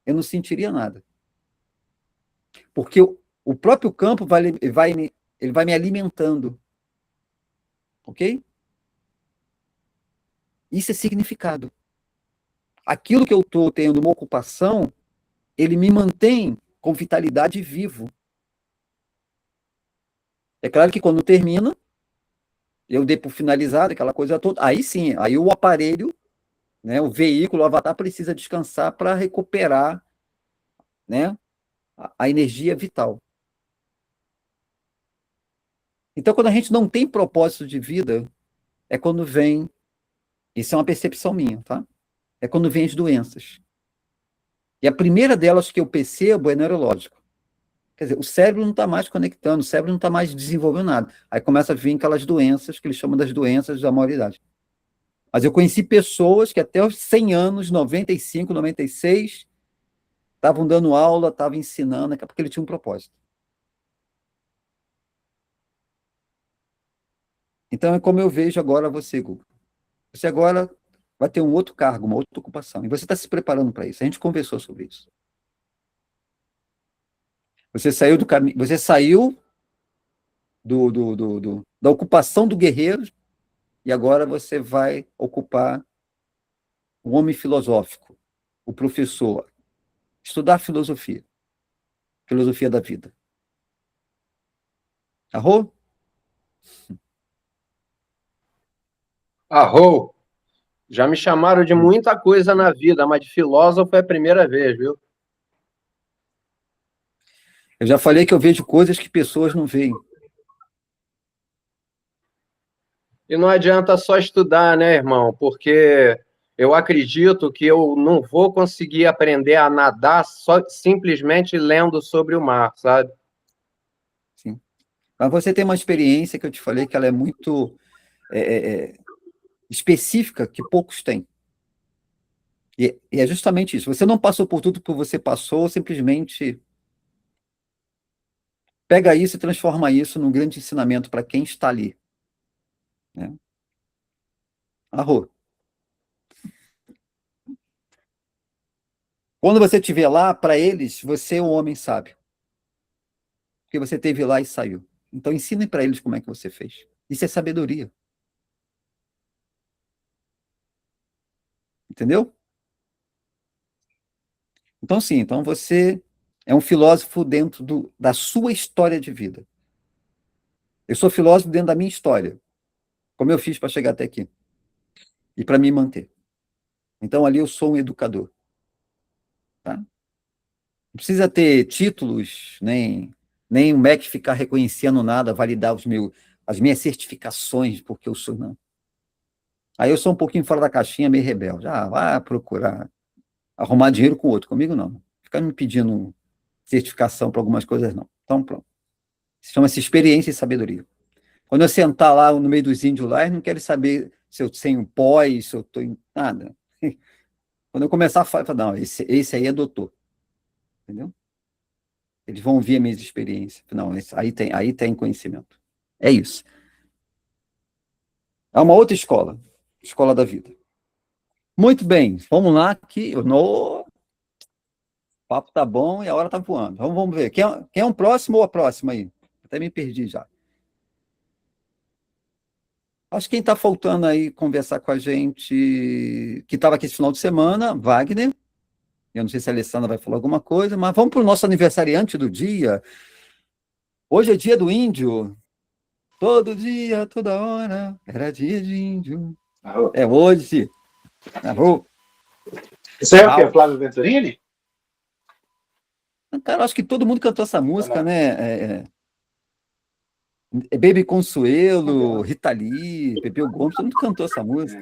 eu não sentiria nada. Porque o próprio campo ele vai me alimentando. Ok? Isso é significado. Aquilo que eu estou tendo uma ocupação, ele me mantém com vitalidade vivo. É claro que quando termina, eu dei por finalizado aquela coisa toda, aí sim, aí o aparelho, né, o veículo, o avatar precisa descansar para recuperar, né, a energia vital. Então, quando a gente não tem propósito de vida, é quando vem, isso é uma percepção minha, tá? É quando vem as doenças. E a primeira delas que eu percebo é neurológico. Quer dizer, o cérebro não está mais conectando, o cérebro não está mais desenvolvendo nada. Aí começa a vir aquelas doenças, que eles chamam das doenças da maioridade. Mas eu conheci pessoas que até os 100 anos, 95, 96, estavam dando aula, estavam ensinando, porque ele tinha um propósito. Então é como eu vejo agora você, Guga. Você agora vai ter um outro cargo, uma outra ocupação. E você está se preparando para isso. A gente conversou sobre isso. Você saiu do caminho, você saiu da ocupação do guerreiro e agora você vai ocupar o homem filosófico, o professor, estudar filosofia da vida. Arrou? Arrou! Já me chamaram de muita coisa na vida, mas de filósofo é a primeira vez, viu? Eu já falei que eu vejo coisas que pessoas não veem. E não adianta só estudar, né, irmão? Porque eu acredito que eu não vou conseguir aprender a nadar só simplesmente lendo sobre o mar, sabe? Sim. Mas você tem uma experiência que eu te falei que ela é muito específica, que poucos têm. E é justamente isso. Você não passou por tudo que você passou, simplesmente pega isso e transforma isso num grande ensinamento para quem está ali. Né? Arro. Quando você estiver lá, para eles, você é um homem sábio. Porque você esteve lá e saiu. Então, ensine para eles como é que você fez. Isso é sabedoria. Entendeu? Então, sim. Então, você é um filósofo dentro da sua história de vida. Eu sou filósofo dentro da minha história. Como eu fiz para chegar até aqui. E para me manter. Então, ali eu sou um educador. Tá? Não precisa ter títulos, nem o MEC ficar reconhecendo nada, validar as minhas certificações, porque eu sou, não. Aí eu sou um pouquinho fora da caixinha, meio rebelde. Vai procurar arrumar dinheiro com o outro. Comigo, não. Ficar me pedindo certificação para algumas coisas, não. Então, pronto. Chama-se experiência e sabedoria. Quando eu sentar lá no meio dos índios lá, eles não querem saber se eu tenho pós, se eu estou em nada. Quando eu começar a falar, não, esse aí é doutor. Entendeu? Eles vão ouvir as minhas experiências. Não, aí tem conhecimento. É isso. É uma outra escola. Escola da vida. Muito bem. Vamos lá, que o papo tá bom e a hora tá voando. Vamos ver. Quem é um próximo ou a próxima aí? Até me perdi já. Acho que quem está faltando aí conversar com a gente, que estava aqui esse final de semana, Wagner. Eu não sei se a Alessandra vai falar alguma coisa, mas vamos para o nosso aniversariante do dia. Hoje é dia do índio. Todo dia, toda hora, era dia de índio. Arro. É hoje. Arro. Isso aí é o quê? Flávio Venturini? Cara, acho que todo mundo cantou essa música, né? Baby Consuelo, Rita Lee, Pepeu Gomes, todo mundo cantou essa música.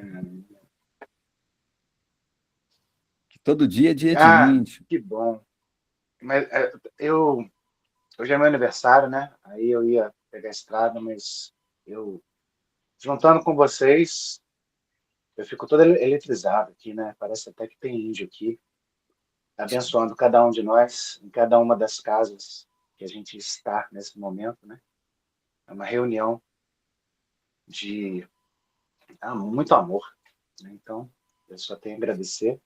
Todo dia é dia de Ah, índio. que bom. Mas hoje é meu aniversário, né? Aí eu ia pegar a estrada, mas eu, juntando com vocês, eu fico todo eletrizado aqui, né? Parece até que tem índio aqui, abençoando cada um de nós, em cada uma das casas que a gente está nesse momento, né? É uma reunião de muito amor, né? Então, eu só tenho a agradecer.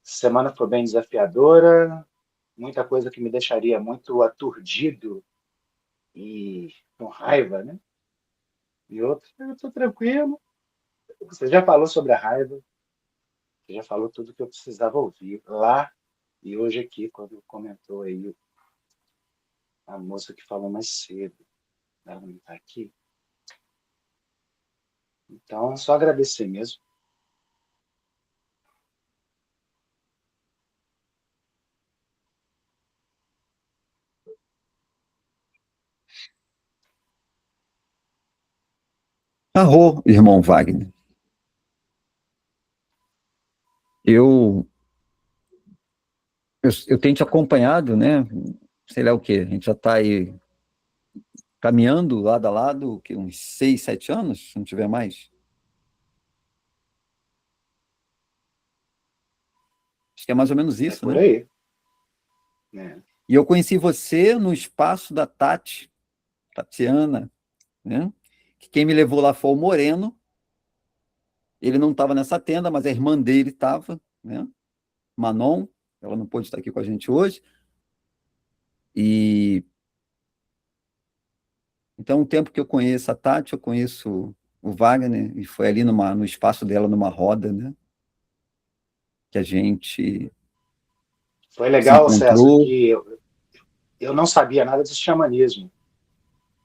Semana foi bem desafiadora, muita coisa que me deixaria muito aturdido e com raiva, né? E outra, eu estou tranquilo. Você já falou sobre a raiva, você já falou tudo que eu precisava ouvir lá e hoje aqui, quando comentou aí a moça que falou mais cedo. Ela não está aqui. Então, só agradecer mesmo. Arro, irmão Wagner. Eu, eu tenho te acompanhado, né? Sei lá o quê. A gente já está aí caminhando lado a lado, que uns 6, 7 anos, se não tiver mais. Acho que é mais ou menos É isso, por né? aí. Né? E eu conheci você no espaço da Tatiana, né? Que quem me levou lá foi o Moreno. Ele não estava nessa tenda, mas a irmã dele estava, né? Manon, ela não pôde estar aqui com a gente hoje. E então, o tempo que eu conheço a Tati, eu conheço o Wagner, e foi ali no espaço dela, numa roda, né? Que a gente Foi se legal, César, encontrou. que eu não sabia nada de xamanismo.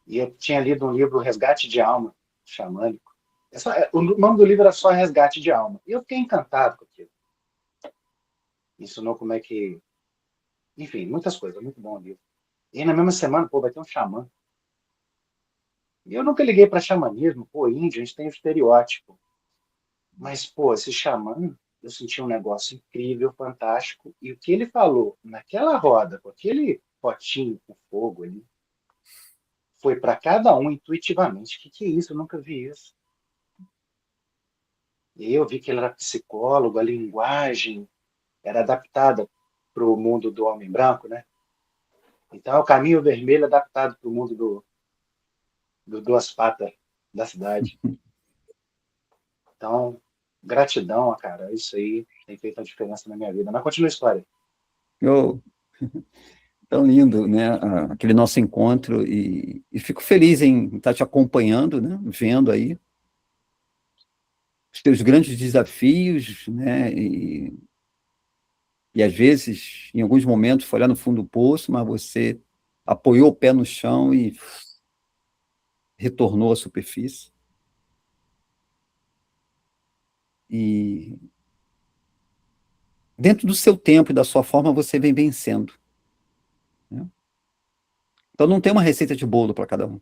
E eu tinha lido um livro, Resgate de Alma, xamânico. O nome do livro era só Resgate de Alma. E eu fiquei encantado com aquilo. Ensinou como é que... Enfim, muitas coisas. Muito bom o livro. E aí, na mesma semana, pô, vai ter um xamã. E eu nunca liguei para xamanismo. Pô, índio, a gente tem o estereótipo. Mas, pô, esse xamã, eu senti um negócio incrível, fantástico. E o que ele falou naquela roda, com aquele potinho com fogo ali, foi para cada um intuitivamente. O que é isso? Eu nunca vi isso. E aí eu vi que ele era psicólogo, a linguagem era adaptada para o mundo do homem branco, né? Então é o caminho vermelho adaptado para o mundo do duas patas da cidade. Então, gratidão, cara. Isso aí tem feito a diferença na minha vida. Mas continua a história. Eu, tão lindo, né? Aquele nosso encontro, e fico feliz em estar te acompanhando, né? Vendo aí os teus grandes desafios, né? E às vezes, em alguns momentos, foi lá no fundo do poço, mas você apoiou o pé no chão e retornou à superfície. E dentro do seu tempo e da sua forma, você vem vencendo, né? Então não tem uma receita de bolo para cada um.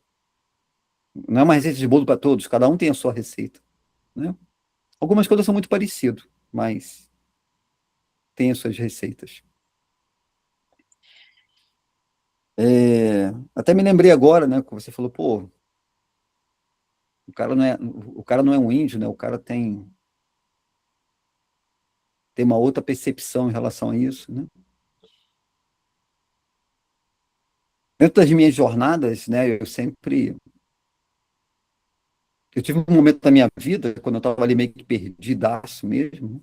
Não é uma receita de bolo para todos, cada um tem a sua receita, né? Algumas coisas são muito parecidas, mas tem as suas receitas. Até me lembrei agora, né, que você falou, pô, o cara não é um índio, né? O cara tem uma outra percepção em relação a isso, né? Dentro das minhas jornadas, né, eu tive um momento da minha vida, quando eu estava ali meio que perdidaço mesmo, né?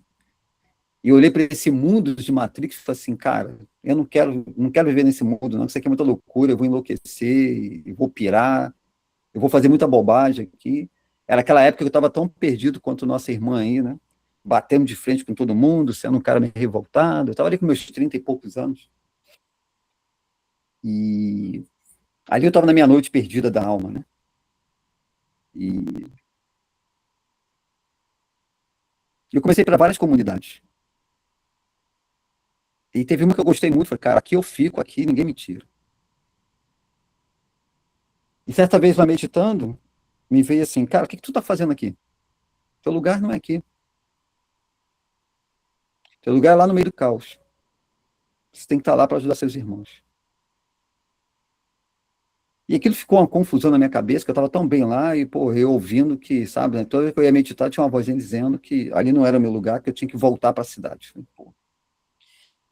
E eu olhei para esse mundo de Matrix e falei assim, cara, eu não quero viver nesse mundo, não, isso aqui é muita loucura, eu vou enlouquecer, eu vou pirar, eu vou fazer muita bobagem aqui. Era aquela época que eu estava tão perdido quanto nossa irmã aí, né? Batendo de frente com todo mundo, sendo um cara meio revoltado. Eu estava ali com meus 30 e poucos anos. E ali eu estava na minha noite perdida da alma, né? E eu comecei para várias comunidades. E teve uma que eu gostei muito, falei, cara, aqui eu fico, aqui ninguém me tira. E certa vez lá meditando, me veio assim, cara, o que tu tá fazendo aqui? Teu lugar não é aqui. Teu lugar é lá no meio do caos. Você tem que estar lá para ajudar seus irmãos. E aquilo ficou uma confusão na minha cabeça, que eu estava tão bem lá, e, pô, eu ouvindo que, sabe, né, toda vez que eu ia meditar, tinha uma vozinha dizendo que ali não era o meu lugar, que eu tinha que voltar para a cidade. Falei, pô.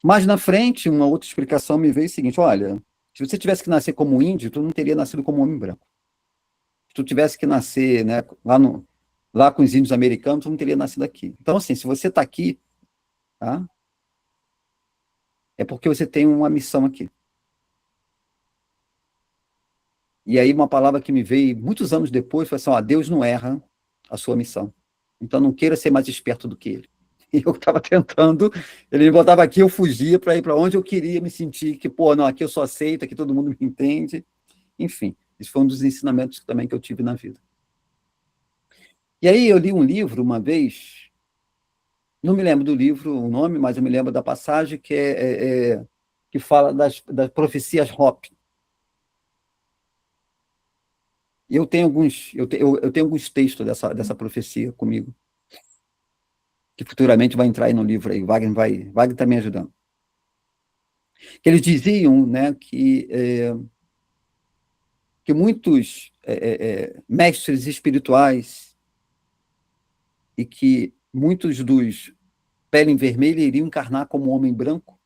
Mais na frente, uma outra explicação me veio o seguinte: olha, se você tivesse que nascer como índio, tu não teria nascido como homem branco. Se tu tivesse que nascer, né, lá com os índios americanos, tu não teria nascido aqui. Então, assim, se você está aqui, tá, é porque você tem uma missão aqui. E aí uma palavra que me veio muitos anos depois foi assim: ó, Deus não erra a sua missão. Então não queira ser mais esperto do que ele. E eu estava tentando, ele me botava aqui, eu fugia para ir para onde eu queria me sentir, que, pô, não, aqui eu só aceito, aqui todo mundo me entende. Enfim, isso foi um dos ensinamentos também que eu tive na vida. E aí eu li um livro uma vez, não me lembro do livro, o nome, mas eu me lembro da passagem que fala das profecias Hopi. Eu tenho alguns textos dessa profecia comigo, que futuramente vai entrar aí no livro aí. Wagner está me ajudando. Que eles diziam, né, que muitos mestres espirituais e que muitos dos pele vermelha iriam encarnar como homem branco,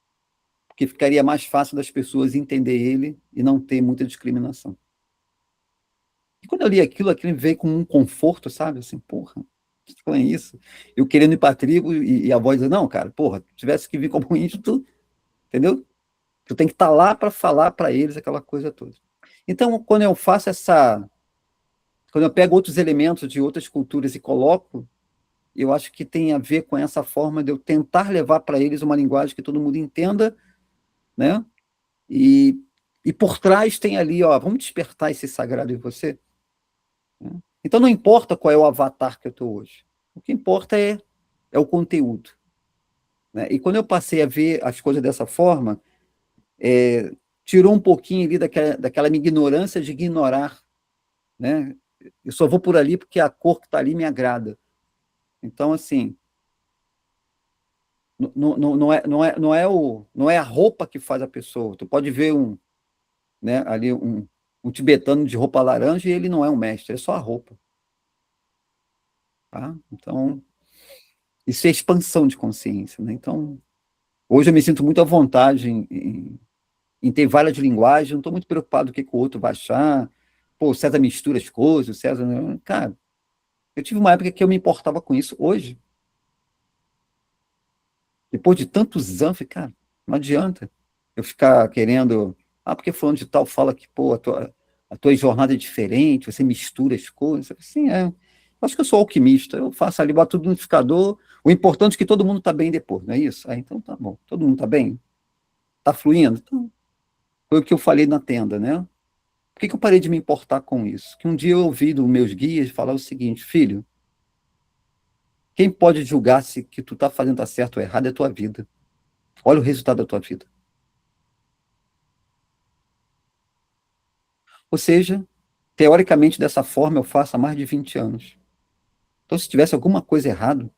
porque ficaria mais fácil das pessoas entender ele e não ter muita discriminação. E quando eu li aquilo me veio com um conforto, sabe? Assim, porra, é isso. Eu querendo ir para a tribo e a voz dizendo: não, cara, porra, tivesse que vir como índio, tu, entendeu? Tu tem que estar lá para falar para eles aquela coisa toda. Então, quando eu faço quando eu pego outros elementos de outras culturas e coloco, eu acho que tem a ver com essa forma de eu tentar levar para eles uma linguagem que todo mundo entenda, né? E por trás tem ali, ó, vamos despertar esse sagrado em você. Então não importa qual é o avatar que eu estou hoje. O que importa é o conteúdo. Né? E quando eu passei a ver as coisas dessa forma, tirou um pouquinho ali daquela minha ignorância de ignorar. Né? Eu só vou por ali porque a cor que está ali me agrada. Então, assim, não é a roupa que faz a pessoa. Tu pode ver ali um tibetano de roupa laranja e ele não é um mestre, é só a roupa. Tá? Então, isso é expansão de consciência. Né? Então, hoje eu me sinto muito à vontade em ter várias linguagens, não estou muito preocupado com o que o outro vai achar. Pô, o César mistura as coisas, o César... Cara, eu tive uma época que eu me importava com isso. Hoje, depois de tantos anos, cara, não adianta eu ficar querendo... porque fulano de tal fala que, pô, a tua jornada é diferente, você mistura as coisas. Assim, acho que eu sou alquimista, eu faço ali, boto tudo no liquidificador, o importante é que todo mundo está bem depois, não é isso? Então tá bom, todo mundo está bem? Está fluindo? Então, foi o que eu falei na tenda, né? Por que eu parei de me importar com isso? Que um dia eu ouvi dos meus guias falar o seguinte: filho, quem pode julgar se que tu está fazendo tá certo ou errado é a tua vida. Olha o resultado da tua vida. Ou seja, teoricamente, dessa forma, eu faço há mais de 20 anos. Então, se tivesse alguma coisa errada,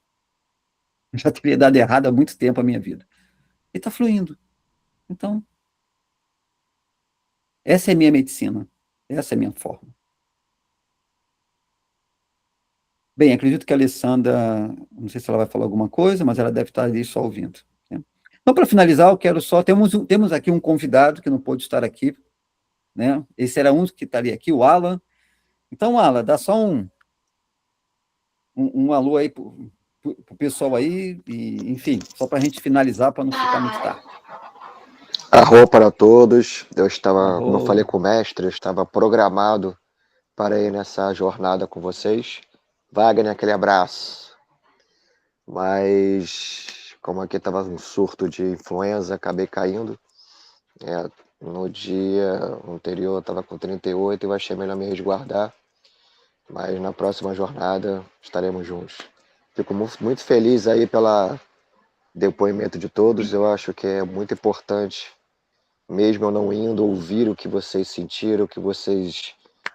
já teria dado errado há muito tempo a minha vida. E está fluindo. Então, essa é a minha medicina. Essa é a minha forma. Bem, acredito que a Alessandra, não sei se ela vai falar alguma coisa, mas ela deve estar ali só ouvindo. Né? Então, para finalizar, eu quero só... Temos aqui um convidado que não pôde estar aqui. Né? Esse era um que estaria aqui, o Alan. Então, Alan, dá só um alô aí para o pessoal aí, e, enfim, só para a gente finalizar, para não ficar muito tarde. Arro para todos. Como eu falei com o mestre, eu estava programado para ir nessa jornada com vocês. Wagner, aquele abraço. Mas, como aqui estava um surto de influenza, acabei caindo. No dia anterior eu estava com 38 e eu achei melhor me resguardar. Mas na próxima jornada estaremos juntos. Fico muito feliz aí pelo depoimento de todos. Eu acho que é muito importante, mesmo eu não indo, ouvir o que vocês sentiram,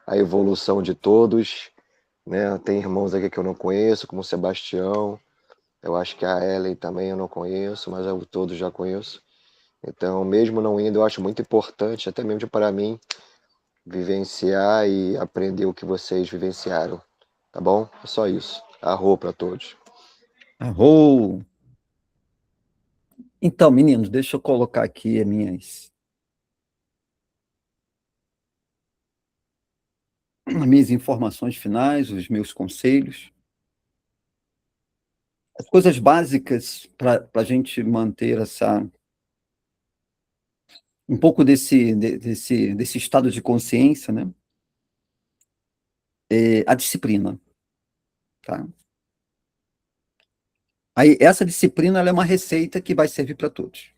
a evolução de todos. Né? Tem irmãos aqui que eu não conheço, como o Sebastião, Eu acho que a Ellen também eu não conheço, mas eu todos já conheço. Então, mesmo não indo, eu acho muito importante, até mesmo para mim, vivenciar e aprender o que vocês vivenciaram. Tá bom? É só isso. Arro para todos. Arro! Então, meninos, deixa eu colocar aqui as minhas informações finais, os meus conselhos. As coisas básicas para a gente manter um pouco desse estado de consciência, né? A disciplina, tá? Aí, essa disciplina ela é uma receita que vai servir para todos.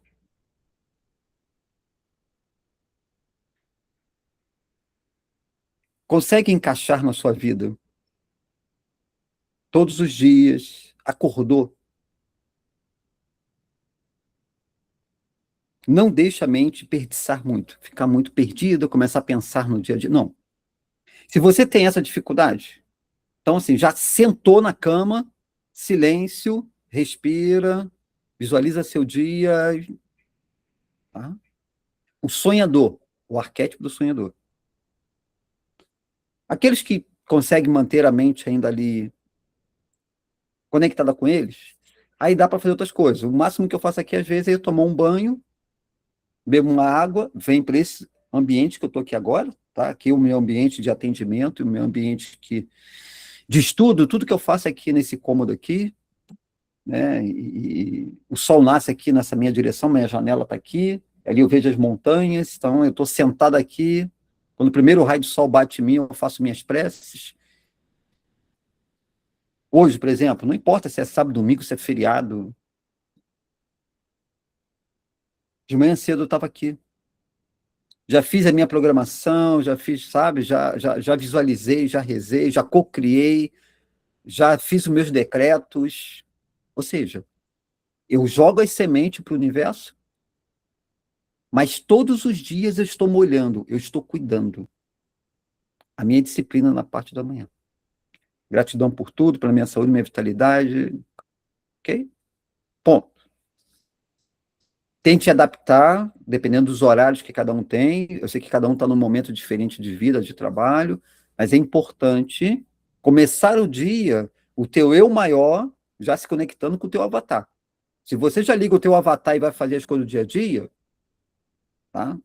Consegue encaixar na sua vida todos os dias, acordou, não deixa a mente desperdiçar muito, ficar muito perdida, começar a pensar no dia a dia. Não. Se você tem essa dificuldade, então assim, já sentou na cama, silêncio, respira, visualiza seu dia, tá? O sonhador, o arquétipo do sonhador. Aqueles que conseguem manter a mente ainda ali conectada com eles, aí dá para fazer outras coisas. O máximo que eu faço aqui, às vezes, é eu tomar um banho, bebo uma água, venho para esse ambiente que eu estou aqui agora, tá? Aqui é o meu ambiente de atendimento, o meu ambiente de estudo, tudo que eu faço aqui nesse cômodo aqui, né? E o sol nasce aqui nessa minha direção, minha janela está aqui, ali eu vejo as montanhas, então eu estou sentado aqui, quando o primeiro raio de sol bate em mim, eu faço minhas preces. Hoje, por exemplo, não importa se é sábado, domingo, se é feriado, de manhã cedo eu estava aqui. Já fiz a minha programação, já fiz, sabe, já visualizei, já rezei, já cocriei, já fiz os meus decretos. Ou seja, eu jogo as sementes para o universo, mas todos os dias eu estou molhando, eu estou cuidando. A minha disciplina na parte da manhã. Gratidão por tudo, pela minha saúde, minha vitalidade. Ok? Ponto. Tente adaptar, dependendo dos horários que cada um tem. Eu sei que cada um está num momento diferente de vida, de trabalho, mas é importante começar o dia, o teu eu maior, já se conectando com o teu avatar. Se você já liga o teu avatar e vai fazer as coisas do dia a dia, tá?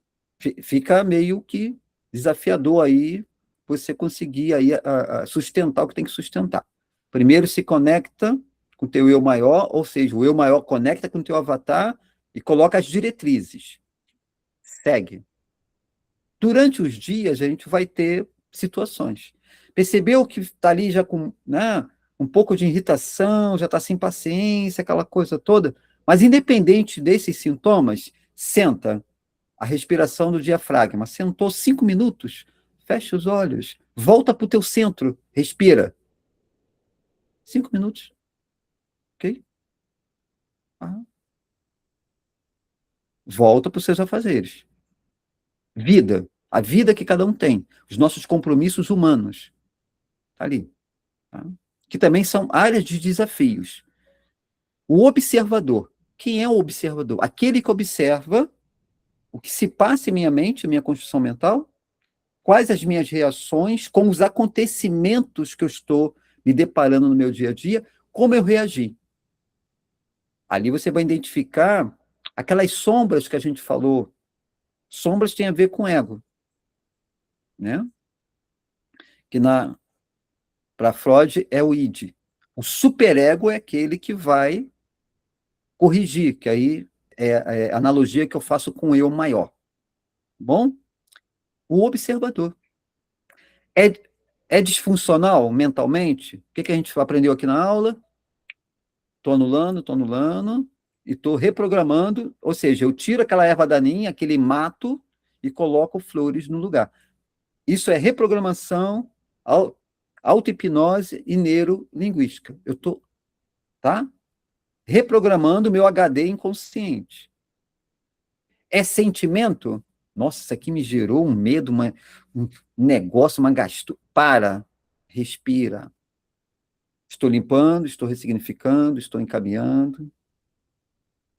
Fica meio que desafiador aí você conseguir aí a sustentar o que tem que sustentar. Primeiro se conecta com o teu eu maior, ou seja, o eu maior conecta com o teu avatar e coloca as diretrizes. Segue. Durante os dias, a gente vai ter situações. Percebeu que está ali já com, né, um pouco de irritação, já está sem paciência, aquela coisa toda, mas independente desses sintomas, senta. A respiração do diafragma. Sentou 5 minutos, fecha os olhos, volta para o teu centro, respira. 5 minutos. Ok? Volta para os seus afazeres. Vida. A vida que cada um tem. Os nossos compromissos humanos. Está ali. Tá? Que também são áreas de desafios. O observador. Quem é o observador? Aquele que observa o que se passa em minha mente, minha construção mental, quais as minhas reações, com os acontecimentos que eu estou me deparando no meu dia a dia, como eu reagi. Ali você vai identificar aquelas sombras que a gente falou. Sombras têm a ver com ego, né? Que para Freud é o id. O superego é aquele que vai corrigir, que aí é a analogia que eu faço com o eu maior. Bom? O observador. É disfuncional mentalmente? O que a gente aprendeu aqui na aula? Estou anulando, e estou reprogramando, ou seja, eu tiro aquela erva daninha, aquele mato, e coloco flores no lugar. Isso é reprogramação, auto-hipnose e neurolinguística. Eu estou, tá? Reprogramando o meu HD inconsciente. É sentimento? Nossa, isso aqui me gerou um medo, um negócio, uma gastura. Para, respira. Estou limpando, estou ressignificando, estou encaminhando.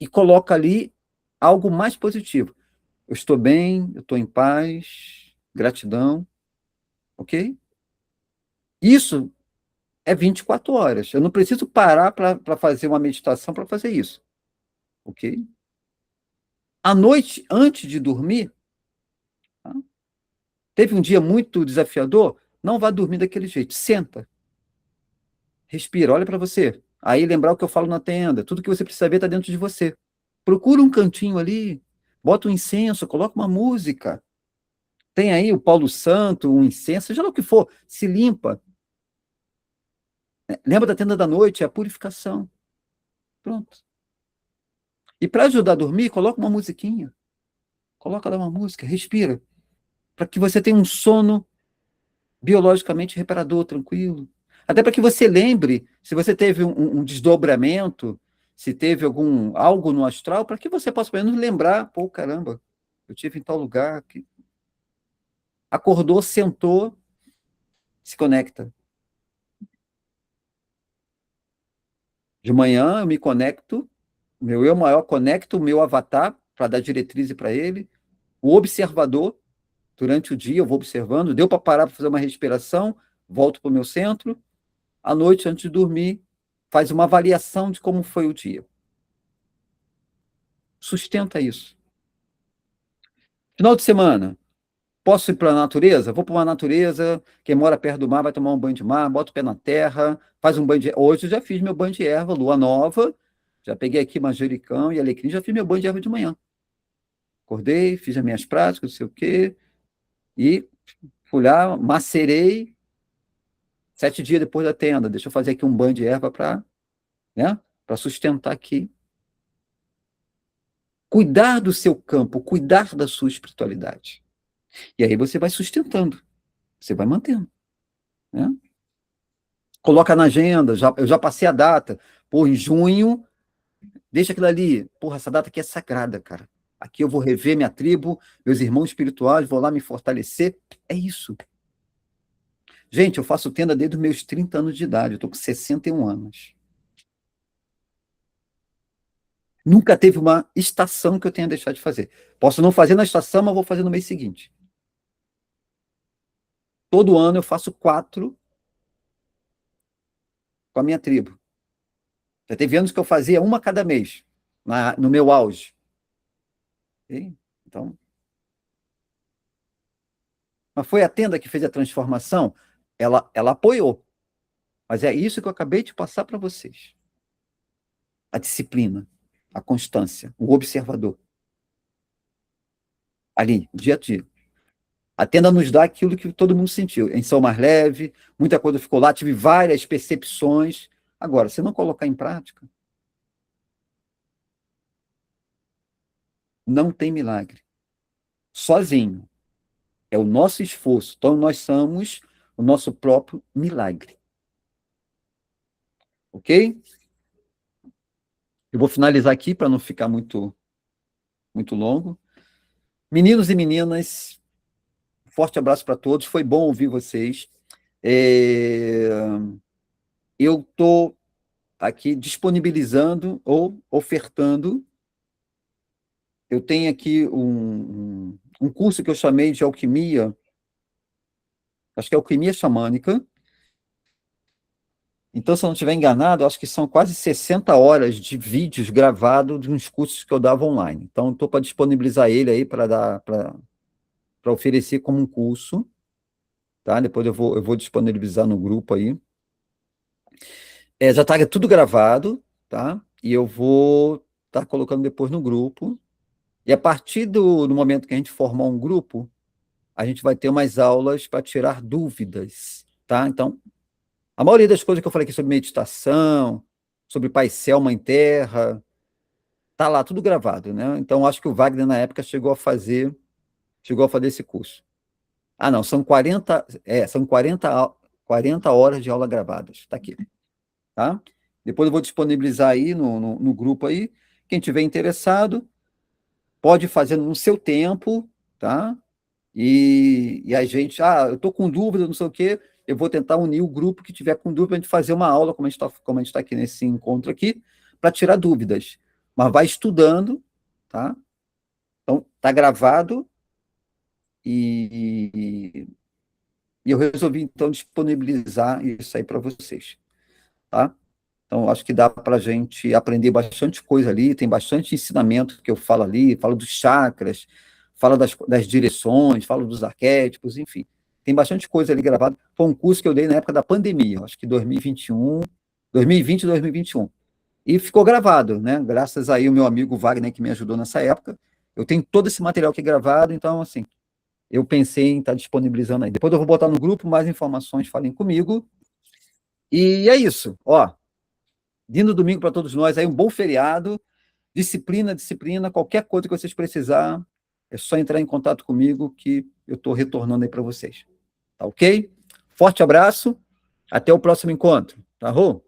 E coloca ali algo mais positivo. Eu estou bem, eu estou em paz, gratidão, ok? Isso é 24 horas. Eu não preciso parar para fazer uma meditação para fazer isso, ok? À noite, antes de dormir, tá? Teve um dia muito desafiador, não vá dormir daquele jeito. Senta, respira, olha para você. Aí lembrar o que eu falo na tenda, tudo que você precisa ver está dentro de você. Procura um cantinho ali, bota um incenso, coloca uma música. Tem aí o Paulo Santo, um incenso, seja lá o que for, se limpa. Lembra da tenda da noite, é a purificação. Pronto. E para ajudar a dormir, coloca uma musiquinha. Coloca lá uma música, respira. Para que você tenha um sono biologicamente reparador, tranquilo. Até para que você lembre, se você teve um desdobramento, se teve algo no astral, para que você possa pelo menos lembrar, pô, caramba, eu tive em tal lugar. Acordou, sentou, se conecta. De manhã eu me conecto, meu eu maior conecto o meu avatar para dar diretriz para ele, o observador, durante o dia eu vou observando, deu para parar para fazer uma respiração, volto para o meu centro, à noite, antes de dormir, faz uma avaliação de como foi o dia. Sustenta isso. Final de semana, posso ir para a natureza? Vou para uma natureza, quem mora perto do mar vai tomar um banho de mar, bota o pé na terra, faz um banho de... Hoje eu já fiz meu banho de erva, lua nova, já peguei aqui manjericão e alecrim, já fiz meu banho de erva de manhã. Acordei, fiz as minhas práticas, não sei o quê, e fui lá, macerei, 7 dias depois da tenda. Deixa eu fazer aqui um banho de erva para, né, para sustentar aqui. Cuidar do seu campo, cuidar da sua espiritualidade. E aí você vai sustentando, você vai mantendo, né? Coloca na agenda, eu já passei a data. Pô, em junho, deixa aquilo ali. Porra, essa data aqui é sagrada, cara. Aqui eu vou rever minha tribo, meus irmãos espirituais, vou lá me fortalecer. É isso. Gente, eu faço tenda desde os meus 30 anos de idade, eu estou com 61 anos. Nunca teve uma estação que eu tenha deixado de fazer. Posso não fazer na estação, mas vou fazer no mês seguinte. Todo ano eu faço 4 com a minha tribo. Já teve anos que eu fazia uma cada mês, no meu auge. Okay? Então, mas foi a tenda que fez a transformação? Ela apoiou. Mas é isso que eu acabei de passar para vocês. A disciplina, a constância, o observador. Ali, dia a dia. A tenda nos dá aquilo que todo mundo sentiu. Em São Mais Leve, muita coisa ficou lá, tive várias percepções. Agora, se não colocar em prática, não tem milagre. Sozinho. É o nosso esforço. Então, nós somos o nosso próprio milagre. Ok? Eu vou finalizar aqui para não ficar muito longo. Meninos e meninas, forte abraço para todos. Foi bom ouvir vocês. Eu estou aqui disponibilizando ou ofertando. Eu tenho aqui um curso que eu chamei de alquimia, acho que é alquimia xamânica. Então, se eu não estiver enganado, acho que são quase 60 horas de vídeos gravados de uns cursos que eu dava online. Então, estou para disponibilizar ele aí para oferecer como um curso. Tá? Depois eu vou disponibilizar no grupo aí. Já está tudo gravado, tá? E eu vou estar colocando depois no grupo. E a partir do momento que a gente formar um grupo, a gente vai ter umas aulas para tirar dúvidas, tá? Então, a maioria das coisas que eu falei aqui sobre meditação, sobre Pai Céu, Mãe Terra, tá lá tudo gravado, né? Então, acho que o Wagner, na época, chegou a fazer esse curso. Ah, não, são 40 horas de aula gravadas. Tá aqui. Tá? Depois eu vou disponibilizar aí no grupo aí. Quem tiver interessado, pode fazer no seu tempo, tá? E a gente, eu tô com dúvida, não sei o quê, eu vou tentar unir o grupo que tiver com dúvida para a gente fazer uma aula, como a gente está aqui nesse encontro aqui, para tirar dúvidas. Mas vai estudando, tá? Então, está gravado e eu resolvi, então, disponibilizar isso aí para vocês, tá? Então, acho que dá para a gente aprender bastante coisa ali, tem bastante ensinamento que eu falo ali, falo dos chakras, falo das direções, falo dos arquétipos, enfim. Tem bastante coisa ali gravada. Foi um curso que eu dei na época da pandemia, acho que 2020 e 2021. E ficou gravado, né? Graças aí ao meu amigo Wagner, que me ajudou nessa época. Eu tenho todo esse material aqui gravado, então, assim, eu pensei em estar disponibilizando aí. Depois eu vou botar no grupo mais informações, falem comigo. E é isso, ó. Lindo domingo para todos nós, aí um bom feriado, disciplina, qualquer coisa que vocês precisar, é só entrar em contato comigo que eu estou retornando aí para vocês. Tá ok? Forte abraço, até o próximo encontro. Tá, Rô?